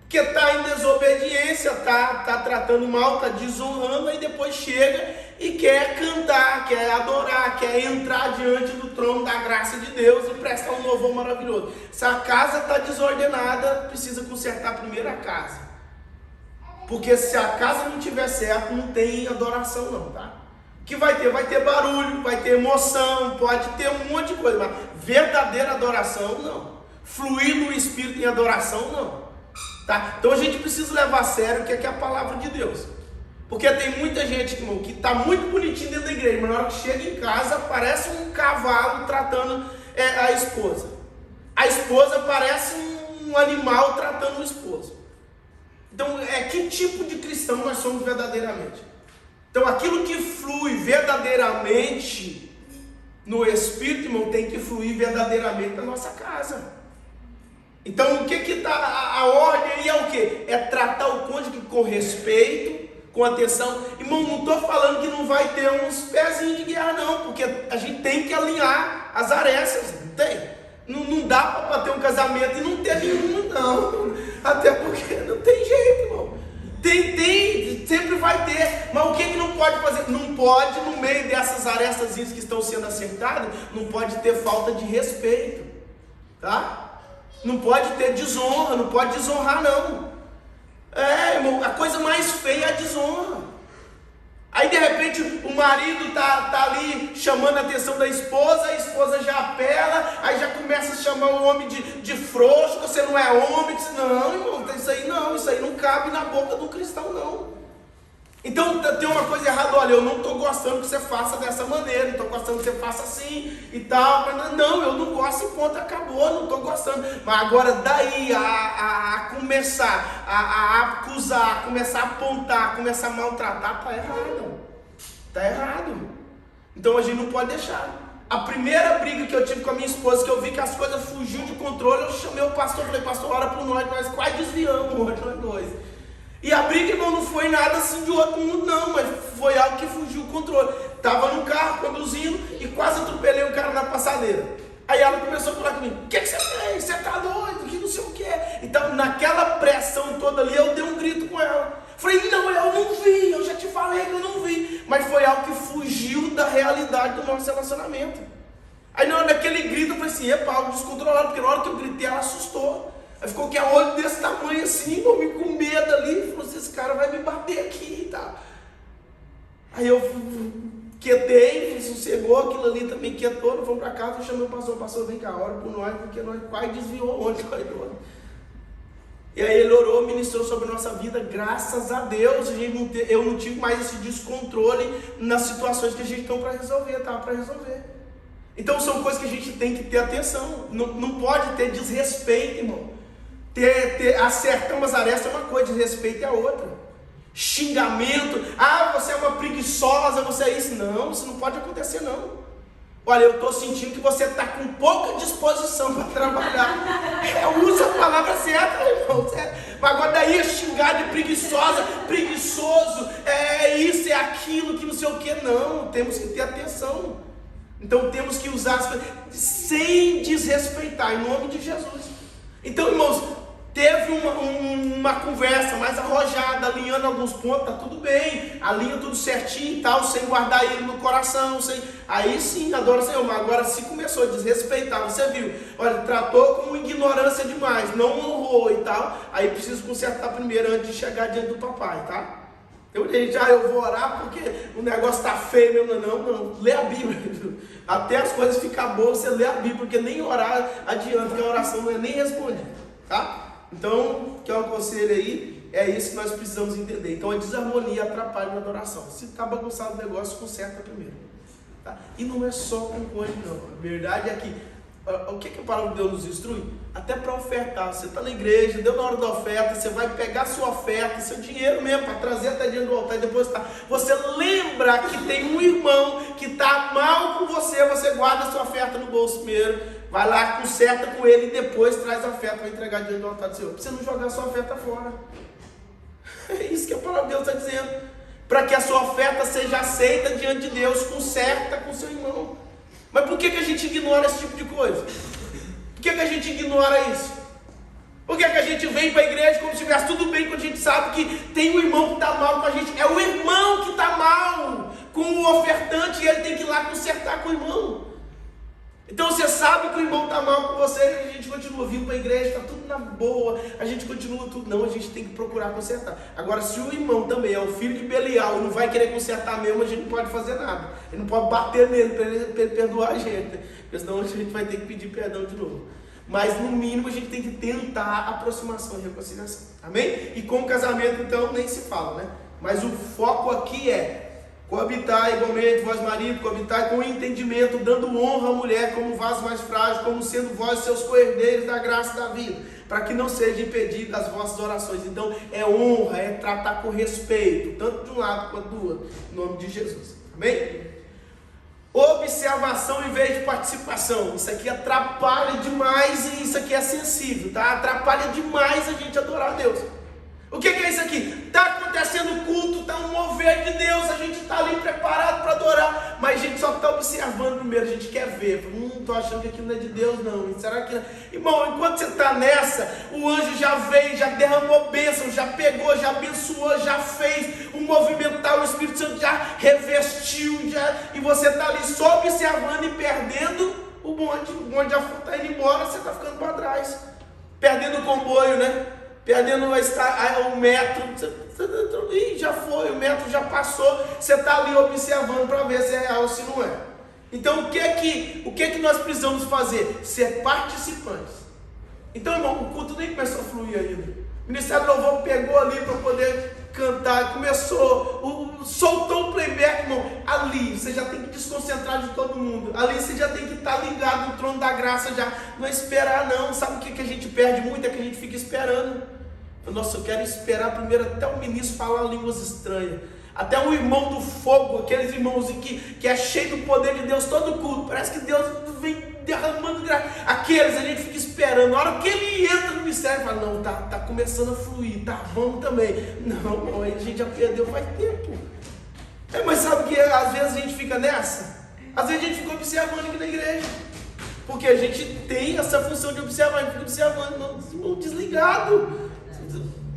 Porque está em desobediência, está tratando mal, está desonrando, aí depois chega e quer cantar, quer adorar, quer entrar diante do trono da graça de Deus e prestar um louvor maravilhoso. Se a casa está desordenada, precisa consertar primeiro a casa. Porque se a casa não estiver certa, não tem adoração não, tá? O que vai ter? Vai ter barulho, vai ter emoção, pode ter um monte de coisa, mas verdadeira adoração, não. Fluir no Espírito em adoração, não. Tá? Então a gente precisa levar a sério o que é a palavra de Deus. Porque tem muita gente, irmão, que está muito bonitinho dentro da igreja, mas na hora que chega em casa, parece um cavalo tratando a esposa. A esposa parece um animal tratando o esposo. Então, que tipo de cristão nós somos verdadeiramente? Então, aquilo que flui verdadeiramente no Espírito, irmão, tem que fluir verdadeiramente na nossa casa. Então, o que está a ordem aí é o quê? É tratar o cônjuge com respeito, com atenção. Irmão, não estou falando que não vai ter uns pezinhos de guerra não, porque a gente tem que alinhar as arestas, não tem? Não dá para ter um casamento e não ter nenhum, não. Até porque não tem jeito, irmão. Tem, sempre vai ter. Mas o que não pode fazer? Não pode, no meio dessas arestas que estão sendo acertadas, não pode ter falta de respeito, tá? Não pode ter desonra, não pode desonrar não. Irmão, a coisa mais feia é a desonra. Aí de repente o marido tá ali chamando a atenção da esposa, a esposa já apela, aí já começa a chamar o homem de frouxo, você não é homem, não, irmão, isso aí não cabe na boca do cristão não. Então tem uma coisa errada, olha, eu não estou gostando que você faça dessa maneira, não estou gostando que você faça assim e tal, não, eu não gosto e ponto, acabou, não estou gostando. Mas agora daí a começar a acusar, a começar a apontar, a começar a maltratar, está errado. Então a gente não pode deixar. A primeira briga que eu tive com a minha esposa, que eu vi que as coisas fugiam de controle, eu chamei o pastor, falei, pastor, ora por nós quase desviamos hoje, nós dois. E a briga, irmão, não foi nada assim de outro mundo, não, mas foi algo que fugiu do controle. Estava no carro, conduzindo, e quase atropelei um cara na passadeira. Aí ela começou a falar comigo, o que você fez? Você tá doido? Que não sei o que. Então, naquela pressão toda ali, eu dei um grito com ela. Falei, não, eu não vi, eu já te falei que eu não vi. Mas foi algo que fugiu da realidade do nosso relacionamento. Aí na hora daquele grito, eu falei assim, epa, algo descontrolado, porque na hora que eu gritei, ela assustou. Aí ficou que a olho desse tamanho assim, eu me com medo ali, falou assim, esse cara vai me bater aqui e tal. Aí eu quietei, sossegou, aquilo ali também quietou, nós fomos para casa, eu chamei o pastor, vem cá, ora por nós, porque nós quase desviou ontem, E aí ele orou, ministrou sobre a nossa vida, graças a Deus, eu não tive mais esse descontrole nas situações que a gente estava para resolver. Então são coisas que a gente tem que ter atenção, não pode ter desrespeito, irmão. Acertar umas arestas é uma coisa, desrespeito é outra. Xingamento, você é uma preguiçosa, você é isso. Não, isso não pode acontecer não. Olha, eu estou sentindo que você está com pouca disposição para trabalhar. Usa a palavra certa, irmão. Mas agora daí é xingar de preguiçosa, preguiçoso, isso, é aquilo, que não sei o que. Não, temos que ter atenção. Então temos que usar as coisas sem desrespeitar, em nome de Jesus. Então, irmãos, teve uma conversa mais arrojada, alinhando alguns pontos, tá tudo bem, alinha tudo certinho e tal, sem guardar ele no coração, aí sim, adora o Senhor. Mas agora se começou a desrespeitar, você viu, olha, tratou com ignorância demais, não honrou e tal, aí preciso consertar primeiro antes de chegar diante do papai, tá? Eu vou orar porque o negócio está feio mesmo. Não, lê a Bíblia. Até as coisas ficarem boas, você lê a Bíblia, porque nem orar adianta, porque a oração não é nem respondida, tá? Então, que é um conselho aí, é isso que nós precisamos entender. Então a desarmonia atrapalha na adoração. Se está bagunçado o negócio, conserta primeiro, tá? E não é só com o cônjuge não, a verdade é que O que a palavra de Deus nos instrui? Até para ofertar. Você está na igreja, deu na hora da oferta, você vai pegar sua oferta, seu dinheiro mesmo, para trazer até diante do altar e depositar. Você lembra que tem um irmão que está mal com você, você guarda a sua oferta no bolso primeiro, vai lá, conserta com ele e depois traz a oferta para entregar diante do altar do Senhor. Para você não jogar a sua oferta fora. É isso que a palavra de Deus está dizendo. Para que a sua oferta seja aceita diante de Deus, conserta com seu irmão. Mas por que a gente ignora esse tipo de coisa? Por que a gente ignora isso? Por que a gente vem para a igreja como se estivesse tudo bem, quando a gente sabe que tem um irmão que está mal com a gente? É o irmão que está mal com o ofertante e ele tem que ir lá consertar com o irmão. Então você sabe que o irmão está mal com você e a gente continua vindo para a igreja, está tudo na boa, a gente continua tudo. Não, a gente tem que procurar consertar. Agora, se o irmão também é o filho de Belial e não vai querer consertar mesmo, a gente não pode fazer nada. Ele não pode bater nele para ele perdoar a gente, porque senão a gente vai ter que pedir perdão de novo. Mas no mínimo a gente tem que tentar aproximação e reconciliação. Amém? E com o casamento então nem se fala, né? Mas o foco aqui é coabitar igualmente, vós marido, coabitar com entendimento, dando honra à mulher como vaso mais frágil, como sendo vós seus co-herdeiros da graça da vida, para que não seja impedida as vossas orações. Então é honra, é tratar com respeito, tanto de um lado quanto do outro, em nome de Jesus. Amém? Observação em vez de participação. Isso aqui atrapalha demais e isso aqui é sensível, tá? Atrapalha demais a gente adorar a Deus. O que é isso aqui? Está acontecendo culto, está um mover de Deus, a gente está ali preparado para adorar, mas a gente só está observando primeiro, a gente quer ver. Estou achando que aquilo não é de Deus não, será que não? Irmão, enquanto você está nessa, o anjo já veio, já derramou bênção, já pegou, já abençoou, já fez um movimental, o Espírito Santo já revestiu, e você está ali só observando e perdendo o bonde já está indo embora, você está ficando para trás, perdendo o comboio, né? Perdendo o metro, e já foi, o metro já passou, você está ali observando para ver se é real ou se não é. Então o que é que nós precisamos fazer? Ser participantes. Então, irmão, o culto nem começou a fluir ainda. O Ministério do Louvor pegou ali para poder cantar, soltou o playback, irmão. Ali você já tem que desconcentrar de todo mundo. Ali você já tem que estar ligado no trono da graça, já não é esperar não. Sabe o que a gente perde muito? É que a gente fica esperando. Nossa, eu quero esperar primeiro até o ministro falar línguas estranhas, até o irmão do fogo, aqueles irmãozinhos que é cheio do poder de Deus todo culto, parece que Deus vem derramando graça. Aqueles a gente fica esperando, na hora que ele entra no mistério, fala, não, tá começando a fluir, tá, vamos também. Não, aí a gente já perdeu faz tempo. Mas sabe que às vezes a gente fica nessa? Às vezes a gente fica observando aqui na igreja, porque a gente tem essa função de observar, a gente fica observando, desligado.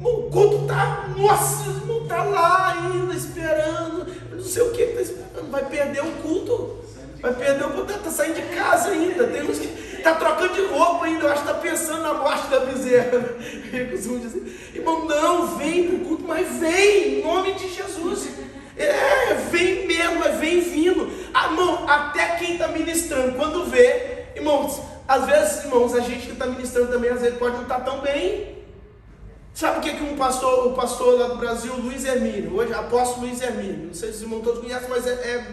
O culto está, nossa, o irmão está lá ainda esperando, não sei o que está esperando, vai perder o culto, está saindo de casa ainda, tem uns que está trocando de roupa ainda, eu acho que está pensando na morte da bezerra. Eu costumo dizer, irmão, não, vem para o culto, mas vem, em nome de Jesus, vem mesmo, mas vem vindo, irmão, até quem está ministrando, quando vê, irmãos, às vezes, irmãos, a gente que está ministrando também, às vezes pode não estar tão bem. Sabe o que o pastor lá do Brasil, Luiz Hermínio, hoje apóstolo Luiz Hermínio, não sei se os irmãos todos conhecem, mas é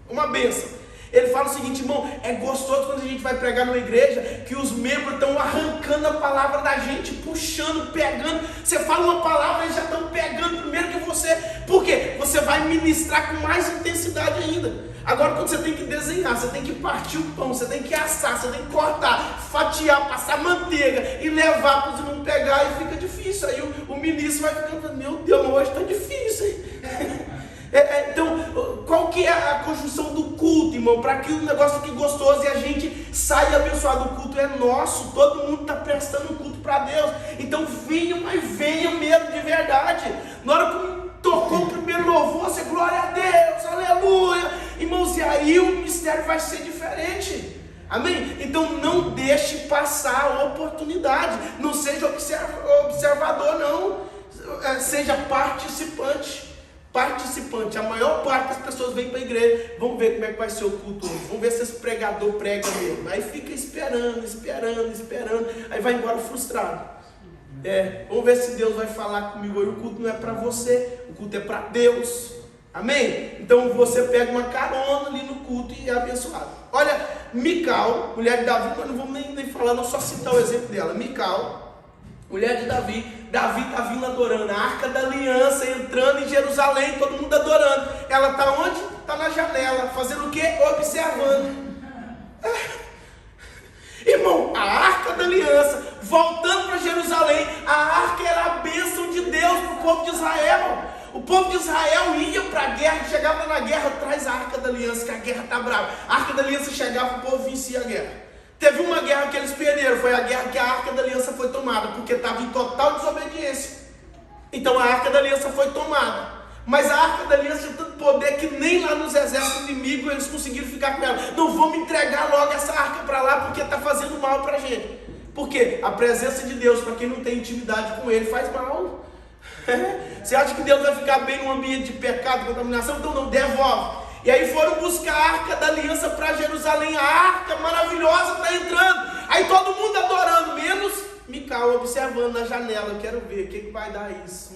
uma bênção. Ele fala o seguinte, irmão, é gostoso quando a gente vai pregar numa igreja, que os membros estão arrancando a palavra da gente, puxando, pegando. Você fala uma palavra, eles já estão pegando primeiro que você. Por quê? Você vai ministrar com mais intensidade ainda. Agora quando você tem que desenhar, você tem que partir o pão, você tem que assar, você tem que cortar, fatiar, passar manteiga e levar para os irmãos pegar e fica difícil. Aí o ministro vai ficando, meu Deus, mas hoje está difícil, hein? Então, qual que é a conjunção do culto, irmão? Para que o negócio fique gostoso e a gente saia abençoado. O culto é nosso, todo mundo está prestando culto para Deus. Então venham, mas venham mesmo de verdade. Na hora que tocou o primeiro louvor, você, glória a Deus, aleluia. Irmãos, e aí o mistério vai ser diferente. Amém? Então não deixe passar a oportunidade. Não seja observador, não. Seja participante. Participante. A maior parte das pessoas vem para a igreja. Vamos ver como é que vai ser o culto hoje. Vamos ver se esse pregador prega mesmo. Aí fica esperando. Aí vai embora frustrado. Vamos ver se Deus vai falar comigo hoje. O culto não é para você. O culto é para Deus. Amém? Então você pega uma carona ali no culto e é abençoado. Olha, Mical, mulher de Davi, mas não vamos nem falar, não, só citar o exemplo dela. Mical, mulher de Davi está vindo adorando, a Arca da Aliança entrando em Jerusalém, todo mundo adorando. Ela está onde? Está na janela, fazendo o quê? Observando. Irmão, a Arca da Aliança, voltando para Jerusalém, a arca era a bênção de Deus para o povo de Israel. O povo de Israel ia para a guerra, chegava na guerra, traz a Arca da Aliança, que a guerra está brava. A Arca da Aliança chegava, o povo vencia a guerra. Teve uma guerra que eles perderam, foi a guerra que a Arca da Aliança foi tomada, porque estava em total desobediência. Então a Arca da Aliança foi tomada. Mas a Arca da Aliança tinha tanto poder que nem lá nos exércitos inimigos eles conseguiram ficar com ela. Não vamos entregar logo essa arca para lá porque está fazendo mal para a gente. Porque a presença de Deus, para quem não tem intimidade com Ele, faz mal. Você acha que Deus vai ficar bem num ambiente de pecado, contaminação? Então não, devolve. E aí foram buscar a Arca da Aliança para Jerusalém. A arca maravilhosa está entrando. Aí todo mundo adorando, menos Mical observando na janela. Eu quero ver o que vai dar isso.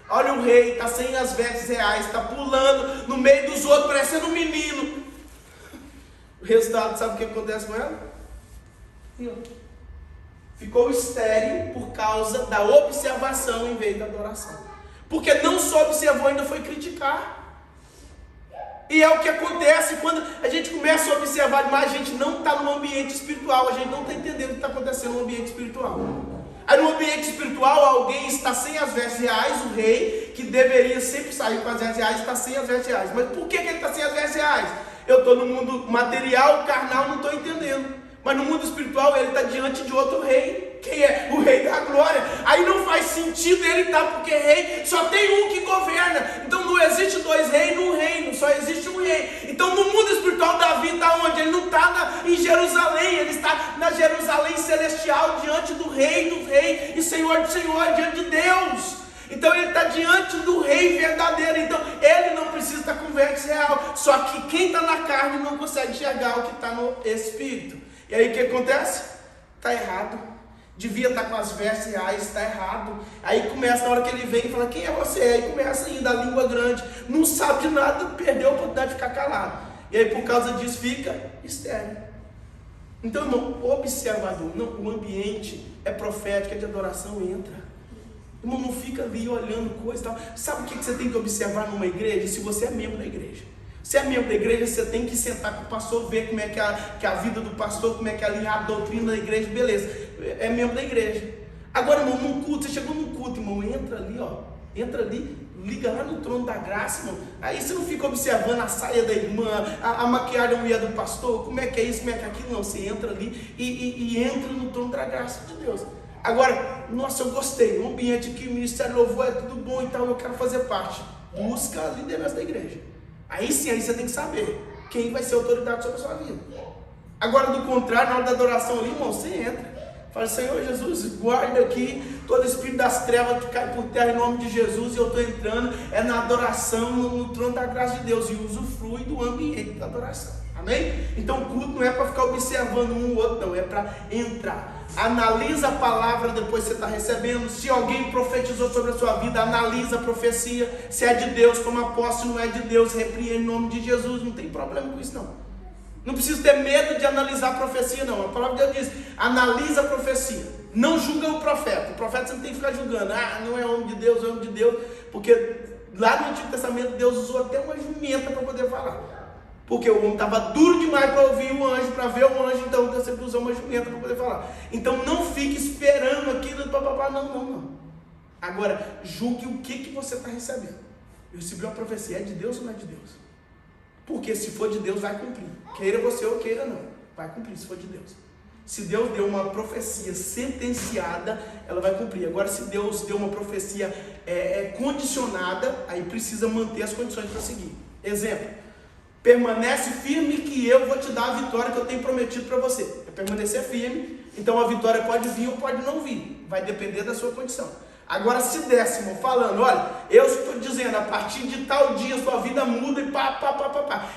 Olha o rei, está sem as vestes reais, está pulando no meio dos outros, parecendo um menino. O resultado, sabe o que acontece com ela? Ficou estéril por causa da observação em vez da adoração. Porque não só observou, ainda foi criticar. E é o que acontece quando a gente começa a observar demais, a gente não está no ambiente espiritual, a gente não está entendendo o que está acontecendo no ambiente espiritual. Aí no ambiente espiritual, alguém está sem as vestes reais, o rei, que deveria sempre sair com as vestes reais, está sem as vestes reais. Mas por que ele está sem as vestes reais? Eu estou no mundo material, carnal, não estou entendendo. Mas no mundo espiritual, ele está diante de outro rei. Quem é? O rei da glória. Aí não faz sentido ele estar, porque rei só tem um que governa. Então não existe dois reis num reino, só existe um rei. Então no mundo espiritual, Davi está onde? Ele não está em Jerusalém, ele está na Jerusalém celestial, diante do rei e Senhor do Senhor, diante de Deus. Então ele está diante do rei verdadeiro. Então ele não precisa estar com vestes real. Só que quem está na carne não consegue enxergar o que está no espírito. E aí o que acontece? Está errado. Devia estar com as vestes reais, está errado. Aí começa, na hora que ele vem e fala, quem é você? Aí começa ainda a língua grande, não sabe de nada, perdeu a oportunidade de ficar calado. E aí por causa disso fica estéril. Então, irmão, observador, não, o ambiente é profético, é de adoração, entra. Irmão, não fica ali olhando coisa e tal. Sabe o que você tem que observar numa igreja? Se você é membro da igreja. Se é membro da igreja, você tem que sentar com o pastor, ver como é que é a vida do pastor, como é que é a doutrina da igreja, beleza. É membro da igreja. Agora, irmão, num culto, você chegou num culto, irmão, entra ali, ó. Entra ali, liga lá no trono da graça, irmão. Aí você não fica observando a saia da irmã, a maquiagem da mulher do pastor, como é que é isso, como é que é aquilo, não. Você entra ali e entra no trono da graça de Deus. Agora, nossa, eu gostei, o ambiente aqui, o ministério louvor é tudo bom e tal, eu quero fazer parte. Busca a liderança da igreja. Aí sim, aí você tem que saber quem vai ser autoridade sobre a sua vida. Agora, do contrário, na hora da adoração ali, irmão, você entra. Fala, Senhor Jesus, guarda aqui todo espírito das trevas que cai por terra em nome de Jesus. E eu estou entrando, é na adoração, no trono da graça de Deus. E usufrui do ambiente da adoração. Amém? Então o culto não é para ficar observando um ou outro, não. É para entrar. Analisa a palavra depois que você está recebendo. Se alguém profetizou sobre a sua vida, analisa a profecia. Se é de Deus, toma posse. Se não é de Deus, repreende em nome de Jesus. Não tem problema com isso, não. Não precisa ter medo de analisar a profecia, não. A palavra de Deus diz, analisa a profecia. Não julga o profeta. O profeta você não tem que ficar julgando. Ah, não é homem de Deus, é homem de Deus. Porque lá no Antigo Testamento, Deus usou até uma jumenta para poder falar. Porque o homem estava duro demais para ouvir o anjo, para ver o anjo, então Deus sempre usou uma jumenta para poder falar. Então não fique esperando aquilo, papapá, não. Agora, julgue o que você está recebendo. Eu recebi uma profecia, é de Deus ou não é de Deus? Porque se for de Deus, vai cumprir. Queira você ou queira não, vai cumprir se for de Deus. Se Deus deu uma profecia sentenciada, ela vai cumprir. Agora, se Deus deu uma profecia condicionada, aí precisa manter as condições para seguir. Exemplo. Permanece firme que eu vou te dar a vitória que eu tenho prometido para você. É permanecer firme, então a vitória pode vir ou pode não vir. Vai depender da sua condição. Agora, se décimo falando, olha, eu estou dizendo, a partir de tal dia sua vida muda e pá.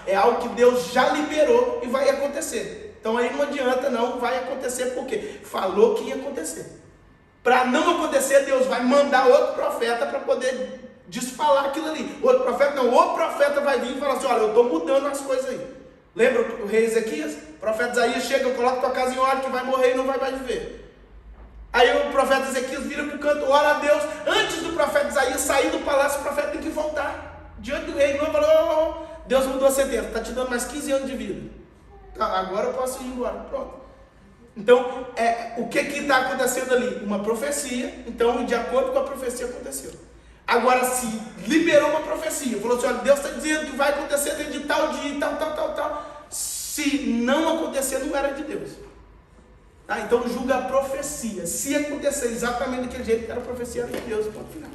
É algo que Deus já liberou e vai acontecer. Então aí não adianta não, vai acontecer porque falou que ia acontecer. Para não acontecer, Deus vai mandar outro profeta para poder desfalar aquilo ali. Outro profeta não, o profeta vai vir e falar assim, olha, eu estou mudando as coisas aí. Lembra o rei Ezequias? O profeta Isaías chega, coloca tua casa em ordem, que vai morrer e não vai mais viver. Aí o profeta Ezequias vira para o canto, ora a Deus. Antes do profeta Isaías sair do palácio, o profeta tem que voltar diante do rei. Não falou, Deus mudou a sentença, está te dando mais 15 anos de vida. Tá, agora eu posso ir embora. Pronto. Então, o que está acontecendo ali? Uma profecia. Então, de acordo com a profecia, aconteceu. Agora, se liberou uma profecia, falou assim, olha, Deus está dizendo que vai acontecer dentro de tal dia, tal. Se não acontecer, não era de Deus. Tá? Então, julga a profecia. Se acontecer exatamente daquele jeito, era a profecia de Deus, ponto final.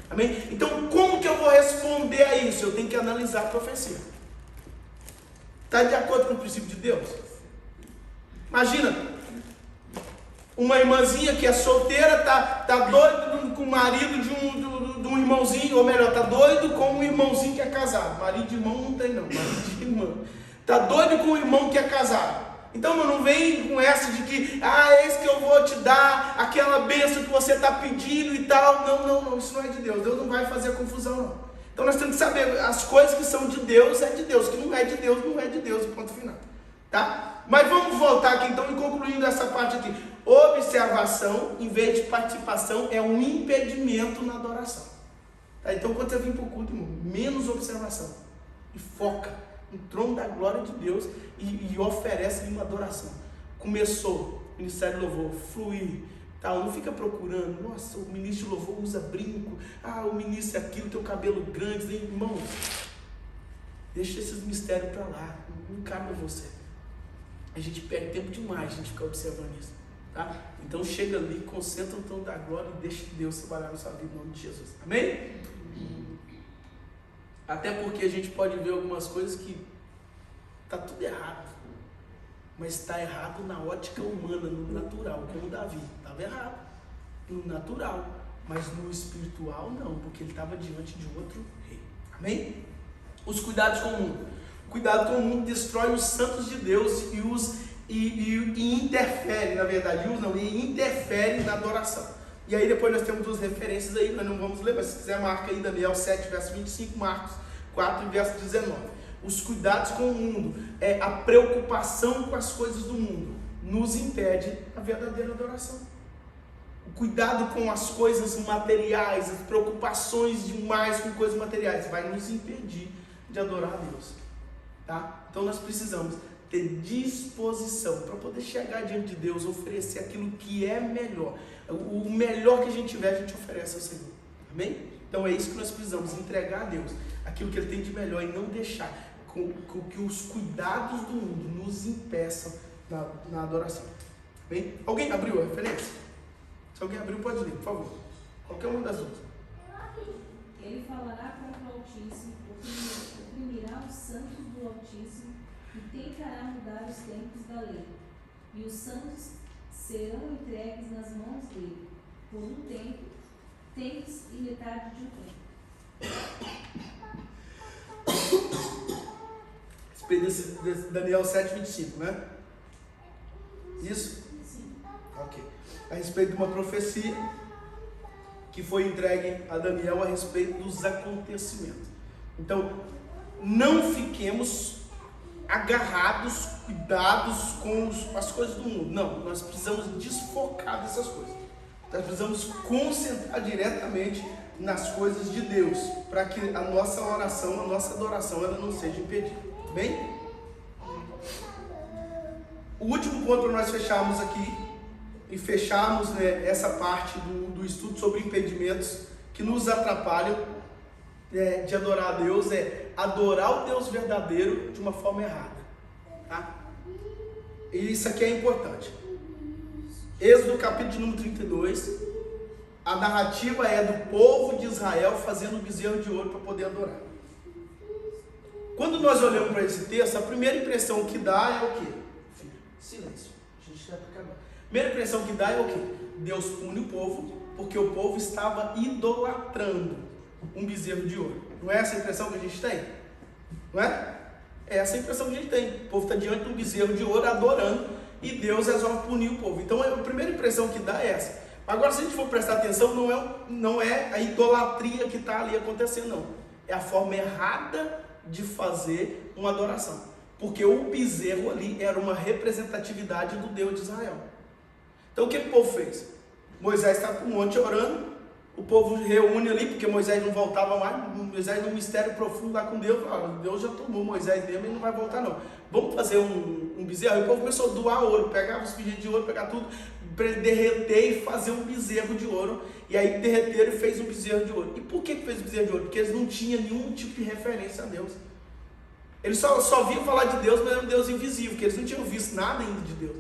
Amém? Então, como que eu vou responder a isso? Eu tenho que analisar a profecia. Está de acordo com o princípio de Deus? Imagina, uma irmãzinha que é solteira, tá doido com o marido de um irmãozinho, ou melhor, tá doido com um irmãozinho que é casado. Marido de irmão não tem não, marido de irmã. Tá doido com o irmão que é casado. Então não vem com essa de que, esse que eu vou te dar, aquela bênção que você está pedindo e tal. Não, isso não é de Deus. Deus não vai fazer confusão não. Então nós temos que saber, as coisas que são de Deus, é de Deus. Que não é de Deus, não é de Deus, ponto final. Tá? Mas vamos voltar aqui então e concluindo essa parte aqui. Observação, em vez de participação, é um impedimento na adoração. Tá? Então quando você vem para o culto, irmão, menos observação. E foca no trono da glória de Deus e oferece uma adoração. Começou o ministério de louvor, fluir. Não fica procurando, nossa, o ministro de louvor usa brinco, o ministro é aquilo, tem o cabelo grande, irmão, deixa esses mistérios para lá, não cabe a você. A gente perde tempo demais, a gente fica observando isso, tá? Então chega ali, concentra no trono da glória e deixa Deus trabalhar na sua vida em nome de Jesus, amém? Até porque a gente pode ver algumas coisas que está tudo errado. Mas está errado na ótica humana, no natural, como Davi. Estava errado no natural, mas no espiritual não, porque ele estava diante de outro rei. Amém? Os cuidados com o mundo. O cuidado com o mundo destrói os santos de Deus e interfere, na verdade, interfere na adoração. E aí depois nós temos duas referências aí, nós não vamos ler, mas se quiser marca aí Daniel 7, verso 25, Marcos 4, verso 19. Os cuidados com o mundo, a preocupação com as coisas do mundo, nos impede a verdadeira adoração. O cuidado com as coisas materiais, as preocupações demais com coisas materiais, vai nos impedir de adorar a Deus. Tá? Então nós precisamos ter disposição para poder chegar diante de Deus, oferecer aquilo que é melhor. O melhor que a gente tiver, a gente oferece ao Senhor. Amém? Então é isso que nós precisamos, entregar a Deus aquilo que Ele tem de melhor e não deixar que os cuidados do mundo nos impeçam na adoração. Bem? Alguém abriu a referência? Se alguém abriu, pode ler, por favor. Qualquer uma das duas. Ele falará contra o Altíssimo, oprimirá os santos do Altíssimo e tentará mudar os tempos da lei. E os santos serão entregues nas mãos dele, por um tempo, tempos e metade de um tempo. Daniel 7,25, né? Isso? Sim. Ok. A respeito de uma profecia que foi entregue a Daniel a respeito dos acontecimentos. Então, não fiquemos agarrados, cuidados com as coisas do mundo. Não, nós precisamos desfocar dessas coisas. Nós precisamos concentrar diretamente nas coisas de Deus, para que a nossa oração, a nossa adoração, ela não seja impedida. Bem? O último ponto para nós fecharmos aqui, e fecharmos, né, essa parte do estudo sobre impedimentos que nos atrapalham de adorar a Deus, é adorar o Deus verdadeiro de uma forma errada. Tá? E isso aqui é importante. Êxodo capítulo de número 32, a narrativa é do povo de Israel fazendo bezerro de ouro para poder adorar. Quando nós olhamos para esse texto, a primeira impressão que dá é o quê? Silêncio. A gente já está acabando. A primeira impressão que dá é o quê? Deus pune o povo, porque o povo estava idolatrando um bezerro de ouro. Não é essa a impressão que a gente tem? Não é? É essa a impressão que a gente tem. O povo está diante de um bezerro de ouro adorando e Deus resolve punir o povo. Então a primeira impressão que dá é essa. Agora, se a gente for prestar atenção, não é a idolatria que está ali acontecendo, não. É a forma errada de fazer uma adoração. Porque o bezerro ali era uma representatividade do Deus de Israel. Então o que o povo fez? Moisés está para o monte orando, o povo reúne ali, porque Moisés não voltava mais, Moisés num mistério profundo lá com Deus, falou, Deus já tomou Moisés mesmo e não vai voltar não. Vamos fazer um bezerro. E o povo começou a doar ouro, pegava os pedidos de ouro, pegar tudo, para ele derreter e fazer um bezerro de ouro. E aí derreteram e fez um bezerro de ouro. E por que fez o bezerro de ouro? Porque eles não tinham nenhum tipo de referência a Deus. Eles só viam falar de Deus, mas era um Deus invisível, porque eles não tinham visto nada ainda de Deus.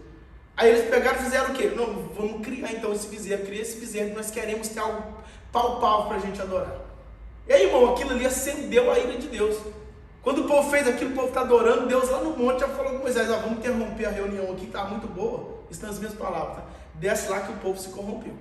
Aí eles pegaram e fizeram o quê? Não, vamos criar então esse bezerro, criar esse bezerro, que nós queremos ter algo palpável para a gente adorar. E aí, irmão, aquilo ali acendeu a ira de Deus. Quando o povo fez aquilo, o povo está adorando, Deus lá no monte já falou com Moisés, vamos interromper a reunião aqui, que está muito boa. Isso nas minhas palavras, tá? Desce lá que o povo se corrompeu.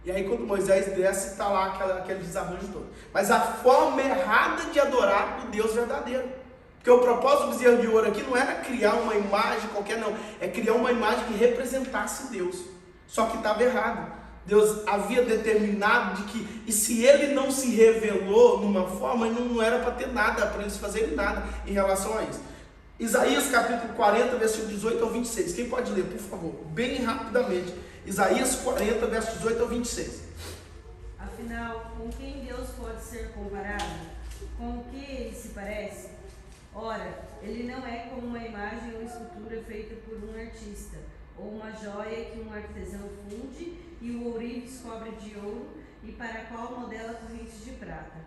E aí quando Moisés desce, está lá aquele desarranjo todo. Mas a forma errada de adorar o Deus verdadeiro. Porque o propósito do bezerro de ouro aqui não era criar uma imagem qualquer, não. É criar uma imagem que representasse Deus. Só que estava errado. Deus havia determinado de que, e se ele não se revelou numa forma, não era para ter nada, para eles fazerem nada em relação a isso. Isaías capítulo 40, versículo 18 ao 26. Quem pode ler, por favor? Bem rapidamente. Isaías 40, verso 18 ao 26. Afinal, com quem Deus pode ser comparado? Com o que ele se parece? Ora, ele não é como uma imagem ou escultura feita por um artista, ou uma joia que um artesão funde e o ourives cobre de ouro e para a qual modela correntes de prata.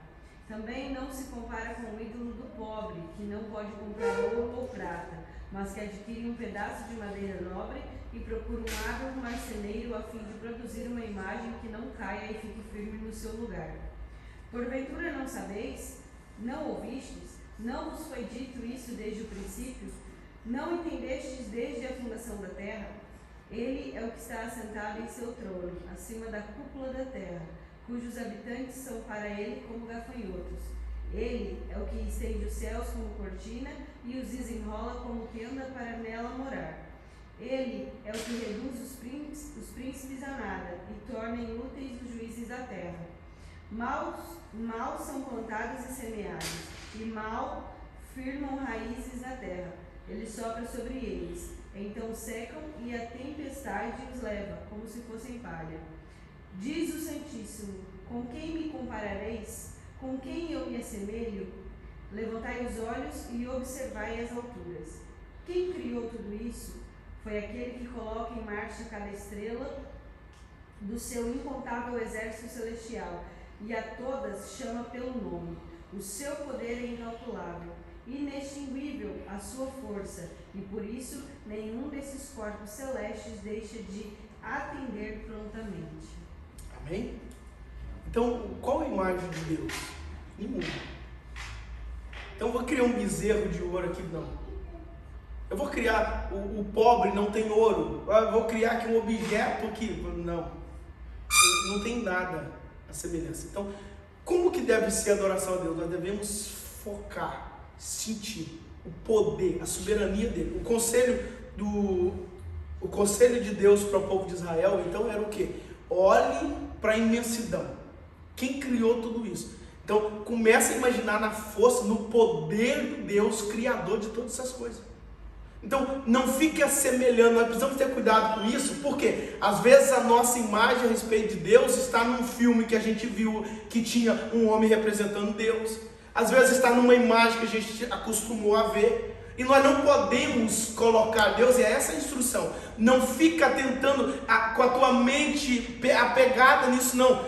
Também não se compara com o ídolo do pobre, que não pode comprar ouro ou prata, mas que adquire um pedaço de madeira nobre e procura um hábil marceneiro a fim de produzir uma imagem que não caia e fique firme no seu lugar. Porventura não sabeis? Não ouvistes? Não vos foi dito isso desde o princípio? Não entendestes desde a fundação da terra? Ele é o que está assentado em seu trono, acima da cúpula da terra, cujos habitantes são para ele como gafanhotos. Ele é o que estende os céus como cortina e os desenrola como tenda para nela morar. Ele é o que reduz os príncipes a nada e torna inúteis os juízes da terra. Mal são plantados e semeados, e mal firmam raízes na terra. Ele sopra sobre eles, então secam e a tempestade os leva, como se fossem palha. Diz o Santíssimo: com quem me comparareis? Com quem eu me assemelho? Levantai os olhos e observai as alturas. Quem criou tudo isso? Foi aquele que coloca em marcha cada estrela do seu incontável exército celestial, e a todas chama pelo nome. O seu poder é incalculável, inextinguível a sua força, e por isso nenhum desses corpos celestes deixa de atender prontamente. Amém? Então, qual a imagem de Deus? Nenhuma. Então, eu vou criar um bezerro de ouro aqui? Não. Eu vou criar, o pobre não tem ouro. Eu vou criar aqui um objeto aqui? Não. Não tem nada a semelhança. Então, como que deve ser a adoração a Deus? Nós devemos focar, sentir o poder, a soberania dele. O conselho de Deus para o povo de Israel, então, era o quê? Olhe para a imensidão. Quem criou tudo isso? Então, começa a imaginar na força, no poder do Deus criador de todas essas coisas. Então, não fique assemelhando, nós precisamos ter cuidado com isso, porque às vezes a nossa imagem a respeito de Deus está num filme que a gente viu que tinha um homem representando Deus, às vezes está numa imagem que a gente acostumou a ver, e nós não podemos colocar Deus, e é essa a instrução, não fica tentando com a tua mente apegada nisso, não,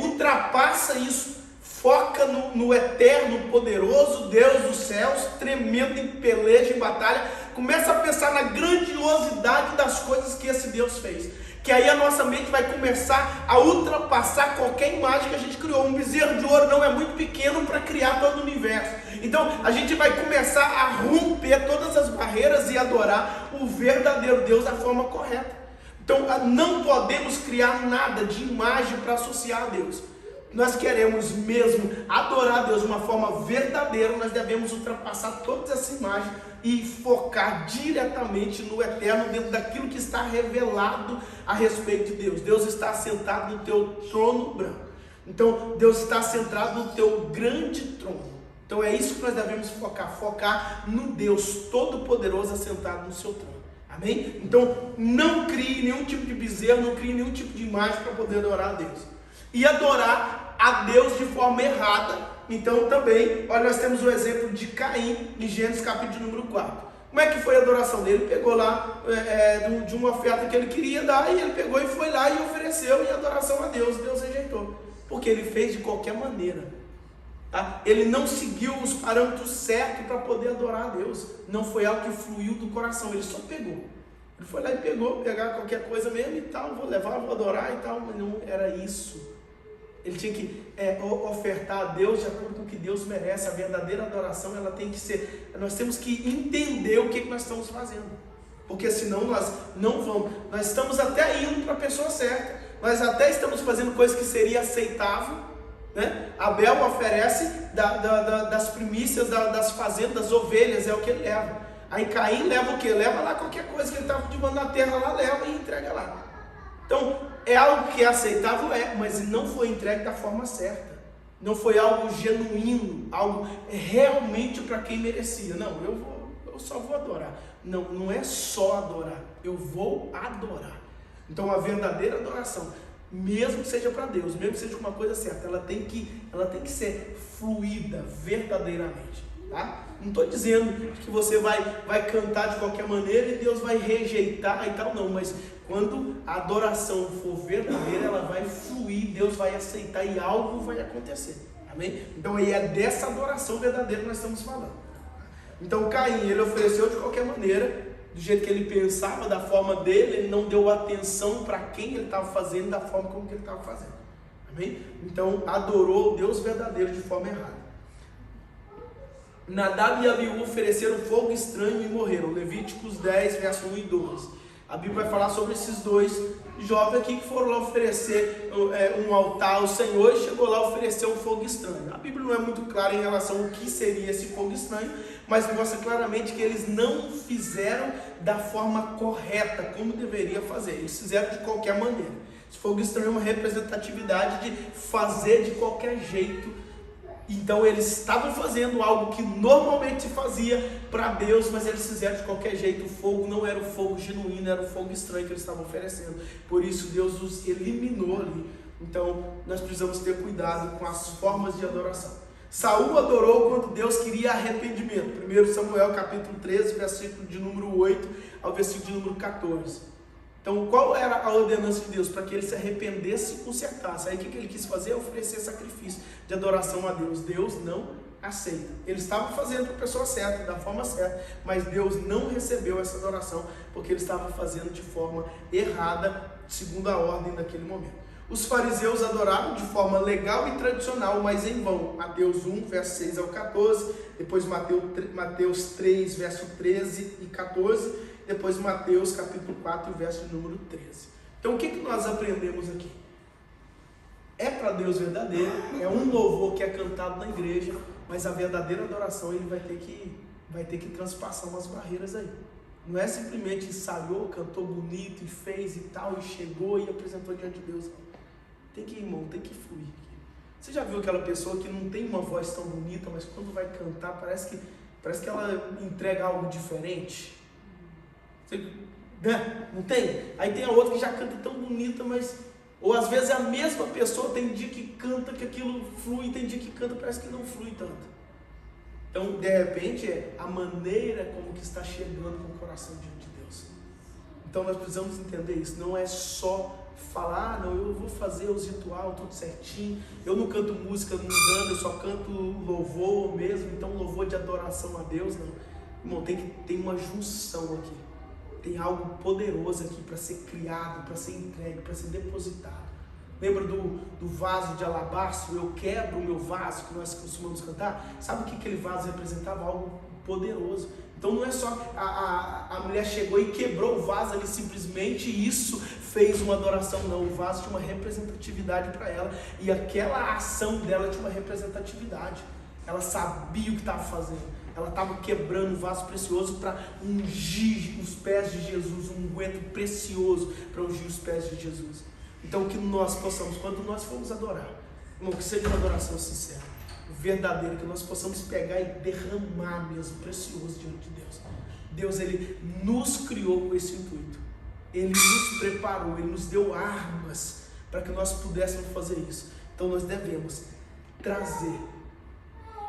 ultrapassa isso. Foca no eterno, poderoso Deus dos céus, tremendo em peleja, em batalha. Começa a pensar na grandiosidade das coisas que esse Deus fez. Que aí a nossa mente vai começar a ultrapassar qualquer imagem que a gente criou. Um bezerro de ouro não é muito pequeno para criar todo o universo. Então a gente vai começar a romper todas as barreiras e adorar o verdadeiro Deus da forma correta. Então não podemos criar nada de imagem para associar a Deus. Nós queremos mesmo adorar a Deus de uma forma verdadeira, nós devemos ultrapassar todas essas imagens e focar diretamente no eterno, dentro daquilo que está revelado a respeito de Deus. Deus está sentado no teu trono branco. Então, Deus está sentado no teu grande trono. Então é isso que nós devemos focar no Deus Todo-Poderoso assentado no seu trono. Amém? Então não crie nenhum tipo de bezerro, não crie nenhum tipo de imagem para poder adorar a Deus. E adorar a Deus de forma errada. Então também, olha, nós temos o exemplo de Caim em Gênesis capítulo número 4. Como é que foi a adoração dele? Ele pegou lá de uma oferta que ele queria dar, e ele pegou e foi lá e ofereceu em adoração a Deus. Deus rejeitou, porque ele fez de qualquer maneira, tá? Ele não seguiu os parâmetros certos para poder adorar a Deus. Não foi algo que fluiu do coração, ele só pegou. Ele foi lá e pegar qualquer coisa mesmo e tal, vou levar, vou adorar e tal, mas não era isso. Ele tinha que ofertar a Deus de acordo com o que Deus merece. A verdadeira adoração, ela tem que ser, nós temos que entender o que nós estamos fazendo, porque senão nós não vamos, nós estamos até indo para a pessoa certa, nós até estamos fazendo coisas que seria aceitável, né? Abel oferece das primícias das fazendas, das ovelhas, é o que ele leva. Aí Caim leva o que? Leva lá qualquer coisa que ele estava cultivando na terra, lá leva e entrega lá. Então, é algo que é aceitável, mas não foi entregue da forma certa. Não foi algo genuíno, algo realmente para quem merecia. Não, eu só vou adorar. Não é só adorar, eu vou adorar. Então, a verdadeira adoração, mesmo que seja para Deus, mesmo que seja uma coisa certa, ela tem que ser fluida verdadeiramente, tá? Não estou dizendo que você vai cantar de qualquer maneira e Deus vai rejeitar e tal, não, mas quando a adoração for verdadeira, ela vai fluir, Deus vai aceitar e algo vai acontecer, amém? Então aí é dessa adoração verdadeira que nós estamos falando. Então Caim, ele ofereceu de qualquer maneira, do jeito que ele pensava, da forma dele, ele não deu atenção para quem ele estava fazendo, da forma como que ele estava fazendo, amém? Então adorou o Deus verdadeiro de forma errada. Nadab e Abiú ofereceram fogo estranho e morreram. Levíticos 10, verso 1 e 12. A Bíblia vai falar sobre esses dois jovens aqui que foram lá oferecer um altar ao Senhor e chegou lá a oferecer um fogo estranho. A Bíblia não é muito clara em relação ao que seria esse fogo estranho, mas mostra claramente que eles não fizeram da forma correta, como deveria fazer. Eles fizeram de qualquer maneira. Esse fogo estranho é uma representatividade de fazer de qualquer jeito. Então eles estavam fazendo algo que normalmente se fazia para Deus, mas eles fizeram de qualquer jeito. O fogo não era o fogo genuíno, era o fogo estranho que eles estavam oferecendo. Por isso Deus os eliminou ali. Então nós precisamos ter cuidado com as formas de adoração. Saul adorou quando Deus queria arrependimento. 1 Samuel capítulo 13, versículo de número 8 ao versículo de número 14. Então, qual era a ordenança de Deus? Para que ele se arrependesse e consertasse. Aí o que ele quis fazer? Oferecer sacrifício de adoração a Deus. Deus não aceita. Ele estava fazendo para a pessoa certa, da forma certa, mas Deus não recebeu essa adoração, porque ele estava fazendo de forma errada, segundo a ordem daquele momento. Os fariseus adoraram de forma legal e tradicional, mas em vão. Mateus 1, verso 6 ao 14, depois Mateus 3, verso 13 e 14, depois Mateus capítulo 4, verso número 13. Então o que nós aprendemos aqui? É para Deus verdadeiro, é um louvor que é cantado na igreja, mas a verdadeira adoração ele vai ter que transpassar umas barreiras aí. Não é simplesmente ensaiou, cantou bonito e fez e tal, e chegou e apresentou diante de Deus. Tem que, irmão, tem que fluir. Você já viu aquela pessoa que não tem uma voz tão bonita, mas quando vai cantar parece que ela entrega algo diferente? Você, né? Não tem? Aí tem a outra que já canta tão bonita, mas... Ou às vezes é a mesma pessoa, tem dia que canta que aquilo flui, tem dia que canta parece que não flui tanto. Então, de repente, é a maneira como que está chegando com o coração diante de Deus. Então nós precisamos entender isso. Não é só falar, não, eu vou fazer os rituais tudo certinho, eu não canto música mundana, eu só canto louvor mesmo, então louvor de adoração a Deus, não. Irmão, tem uma junção aqui. Tem algo poderoso aqui para ser criado, para ser entregue, para ser depositado. Lembra do vaso de alabastro? Eu quebro o meu vaso, que nós costumamos cantar. Sabe o que aquele vaso representava? Algo poderoso. Então não é só a mulher chegou e quebrou o vaso ali simplesmente, e isso fez uma adoração. Não, o vaso tinha uma representatividade para ela, e aquela ação dela tinha uma representatividade. Ela sabia o que estava fazendo. Ela estava quebrando um vaso precioso para ungir os pés de Jesus, um unguento precioso para ungir os pés de Jesus. Então que nós possamos, quando nós formos adorar, irmão, que seja uma adoração sincera. verdadeira, que nós possamos pegar e derramar mesmo, precioso diante de Deus. Deus, Ele nos criou com esse intuito. Ele nos preparou, Ele nos deu armas para que nós pudéssemos fazer isso. Então nós devemos trazer,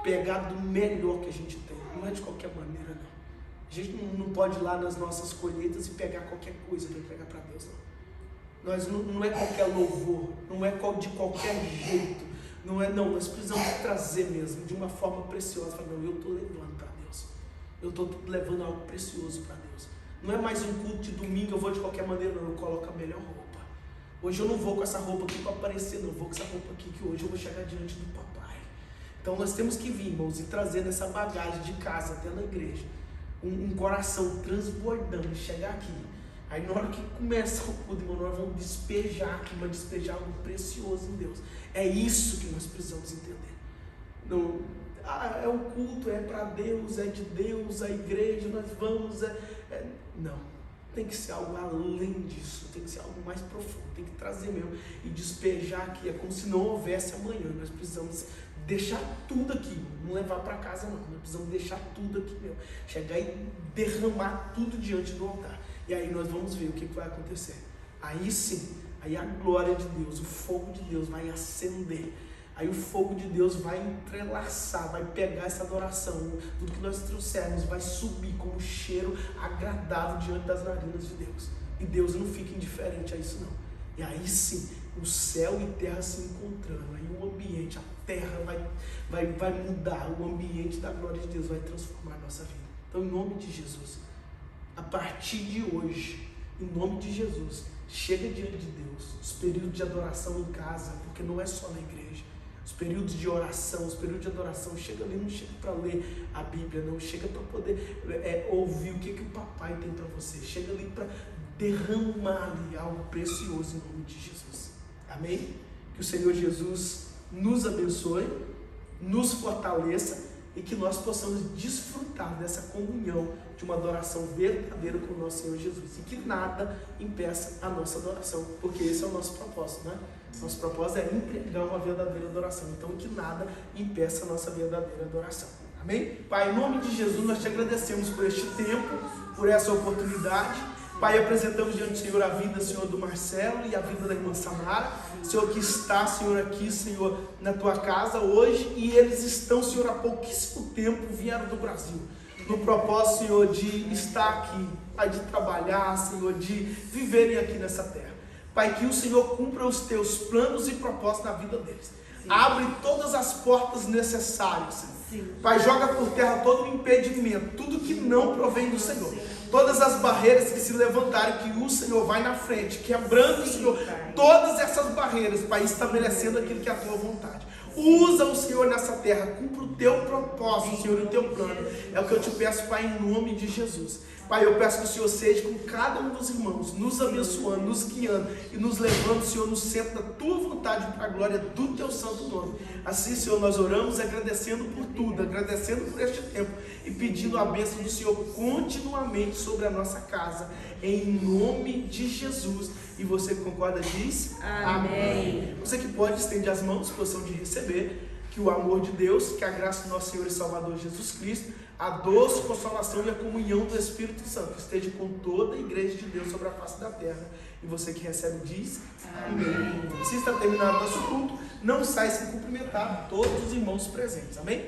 pegar do melhor que a gente tem, não é de qualquer maneira não. A gente não pode ir lá nas nossas colheitas e pegar qualquer coisa para entregar para Deus, não é qualquer louvor, não é de qualquer jeito, não, nós precisamos trazer mesmo, de uma forma preciosa. Falar, não, eu estou levando para Deus, eu estou levando algo precioso para Deus. Não é mais um culto de domingo, eu vou de qualquer maneira, não, eu coloco a melhor roupa. Hoje eu não vou com essa roupa aqui para aparecer, não, eu vou com essa roupa aqui, que hoje eu vou chegar diante do papai. Então nós temos que vir, irmãos, e trazer essa bagagem de casa até na igreja, um coração transbordando, chegar aqui. Aí na hora que começa o culto, irmão, nós vamos despejar aqui, mas despejar algo precioso em Deus. É isso que nós precisamos entender. Não, é o culto, é para Deus, é de Deus, a igreja, nós vamos, não, tem que ser algo além disso, tem que ser algo mais profundo, tem que trazer mesmo e despejar aqui, é como se não houvesse amanhã. Nós precisamos deixar tudo aqui, não levar para casa não, nós precisamos deixar tudo aqui mesmo, chegar e derramar tudo diante do altar, e aí nós vamos ver o que vai acontecer. Aí sim, aí a glória de Deus, o fogo de Deus vai acender. Aí o fogo de Deus vai entrelaçar, vai pegar essa adoração, tudo que nós trouxermos, vai subir como cheiro agradável diante das narinas de Deus. E Deus não fica indiferente a isso não. E aí sim, o céu e terra se encontrando, aí o ambiente, a terra vai mudar, o ambiente da glória de Deus vai transformar a nossa vida. Então, em nome de Jesus, a partir de hoje, em nome de Jesus, chega diante de Deus, os períodos de adoração em casa, porque não é só na igreja. Os períodos de oração, os períodos de adoração, chega ali, não chega para ler a Bíblia, não, chega para poder ouvir o que o papai tem para você, chega ali para derramar ali algo precioso em nome de Jesus. Amém? Que o Senhor Jesus nos abençoe, nos fortaleça e que nós possamos desfrutar dessa comunhão de uma adoração verdadeira com o nosso Senhor Jesus e que nada impeça a nossa adoração, porque esse é o nosso propósito, né? Nosso propósito é entregar uma verdadeira adoração, então que nada impeça a nossa verdadeira adoração. Amém? Pai, em nome de Jesus, nós te agradecemos por este tempo, por essa oportunidade. Pai, apresentamos diante do Senhor a vida, Senhor, do Marcelo e a vida da irmã Samara, Senhor, que está, Senhor, aqui, Senhor, na tua casa hoje, e eles estão, Senhor, há pouquíssimo tempo vieram do Brasil, no propósito, Senhor, de estar aqui, Pai, de trabalhar, Senhor, de viverem aqui nessa terra. Pai, que o Senhor cumpra os teus planos e propósitos na vida deles. Sim. Abre todas as portas necessárias. Sim. Pai, joga por terra todo o impedimento, tudo que não provém do Senhor. Sim. Todas as barreiras que se levantarem, que o Senhor vai na frente, quebrando, Senhor, todas essas barreiras, Pai, estabelecendo aquilo que é a tua vontade. Usa o Senhor nessa terra, cumpra o teu propósito, Senhor, e o teu plano. É o que eu te peço, Pai, em nome de Jesus. Pai, eu peço que o Senhor seja com cada um dos irmãos, nos abençoando, nos guiando e nos levando, Senhor, no centro da tua vontade para a glória do teu santo nome. Assim, Senhor, nós oramos agradecendo por tudo, agradecendo por este tempo e pedindo a bênção do Senhor continuamente sobre a nossa casa, em nome de Jesus. E você que concorda diz? Amém. Você que pode estender as mãos, posição de receber, que o amor de Deus, que a graça do nosso Senhor e Salvador Jesus Cristo, a doce consolação e a comunhão do Espírito Santo esteja com toda a igreja de Deus sobre a face da terra. E você que recebe diz amém. Se está terminado o nosso culto, não sai sem cumprimentar todos os irmãos presentes. Amém?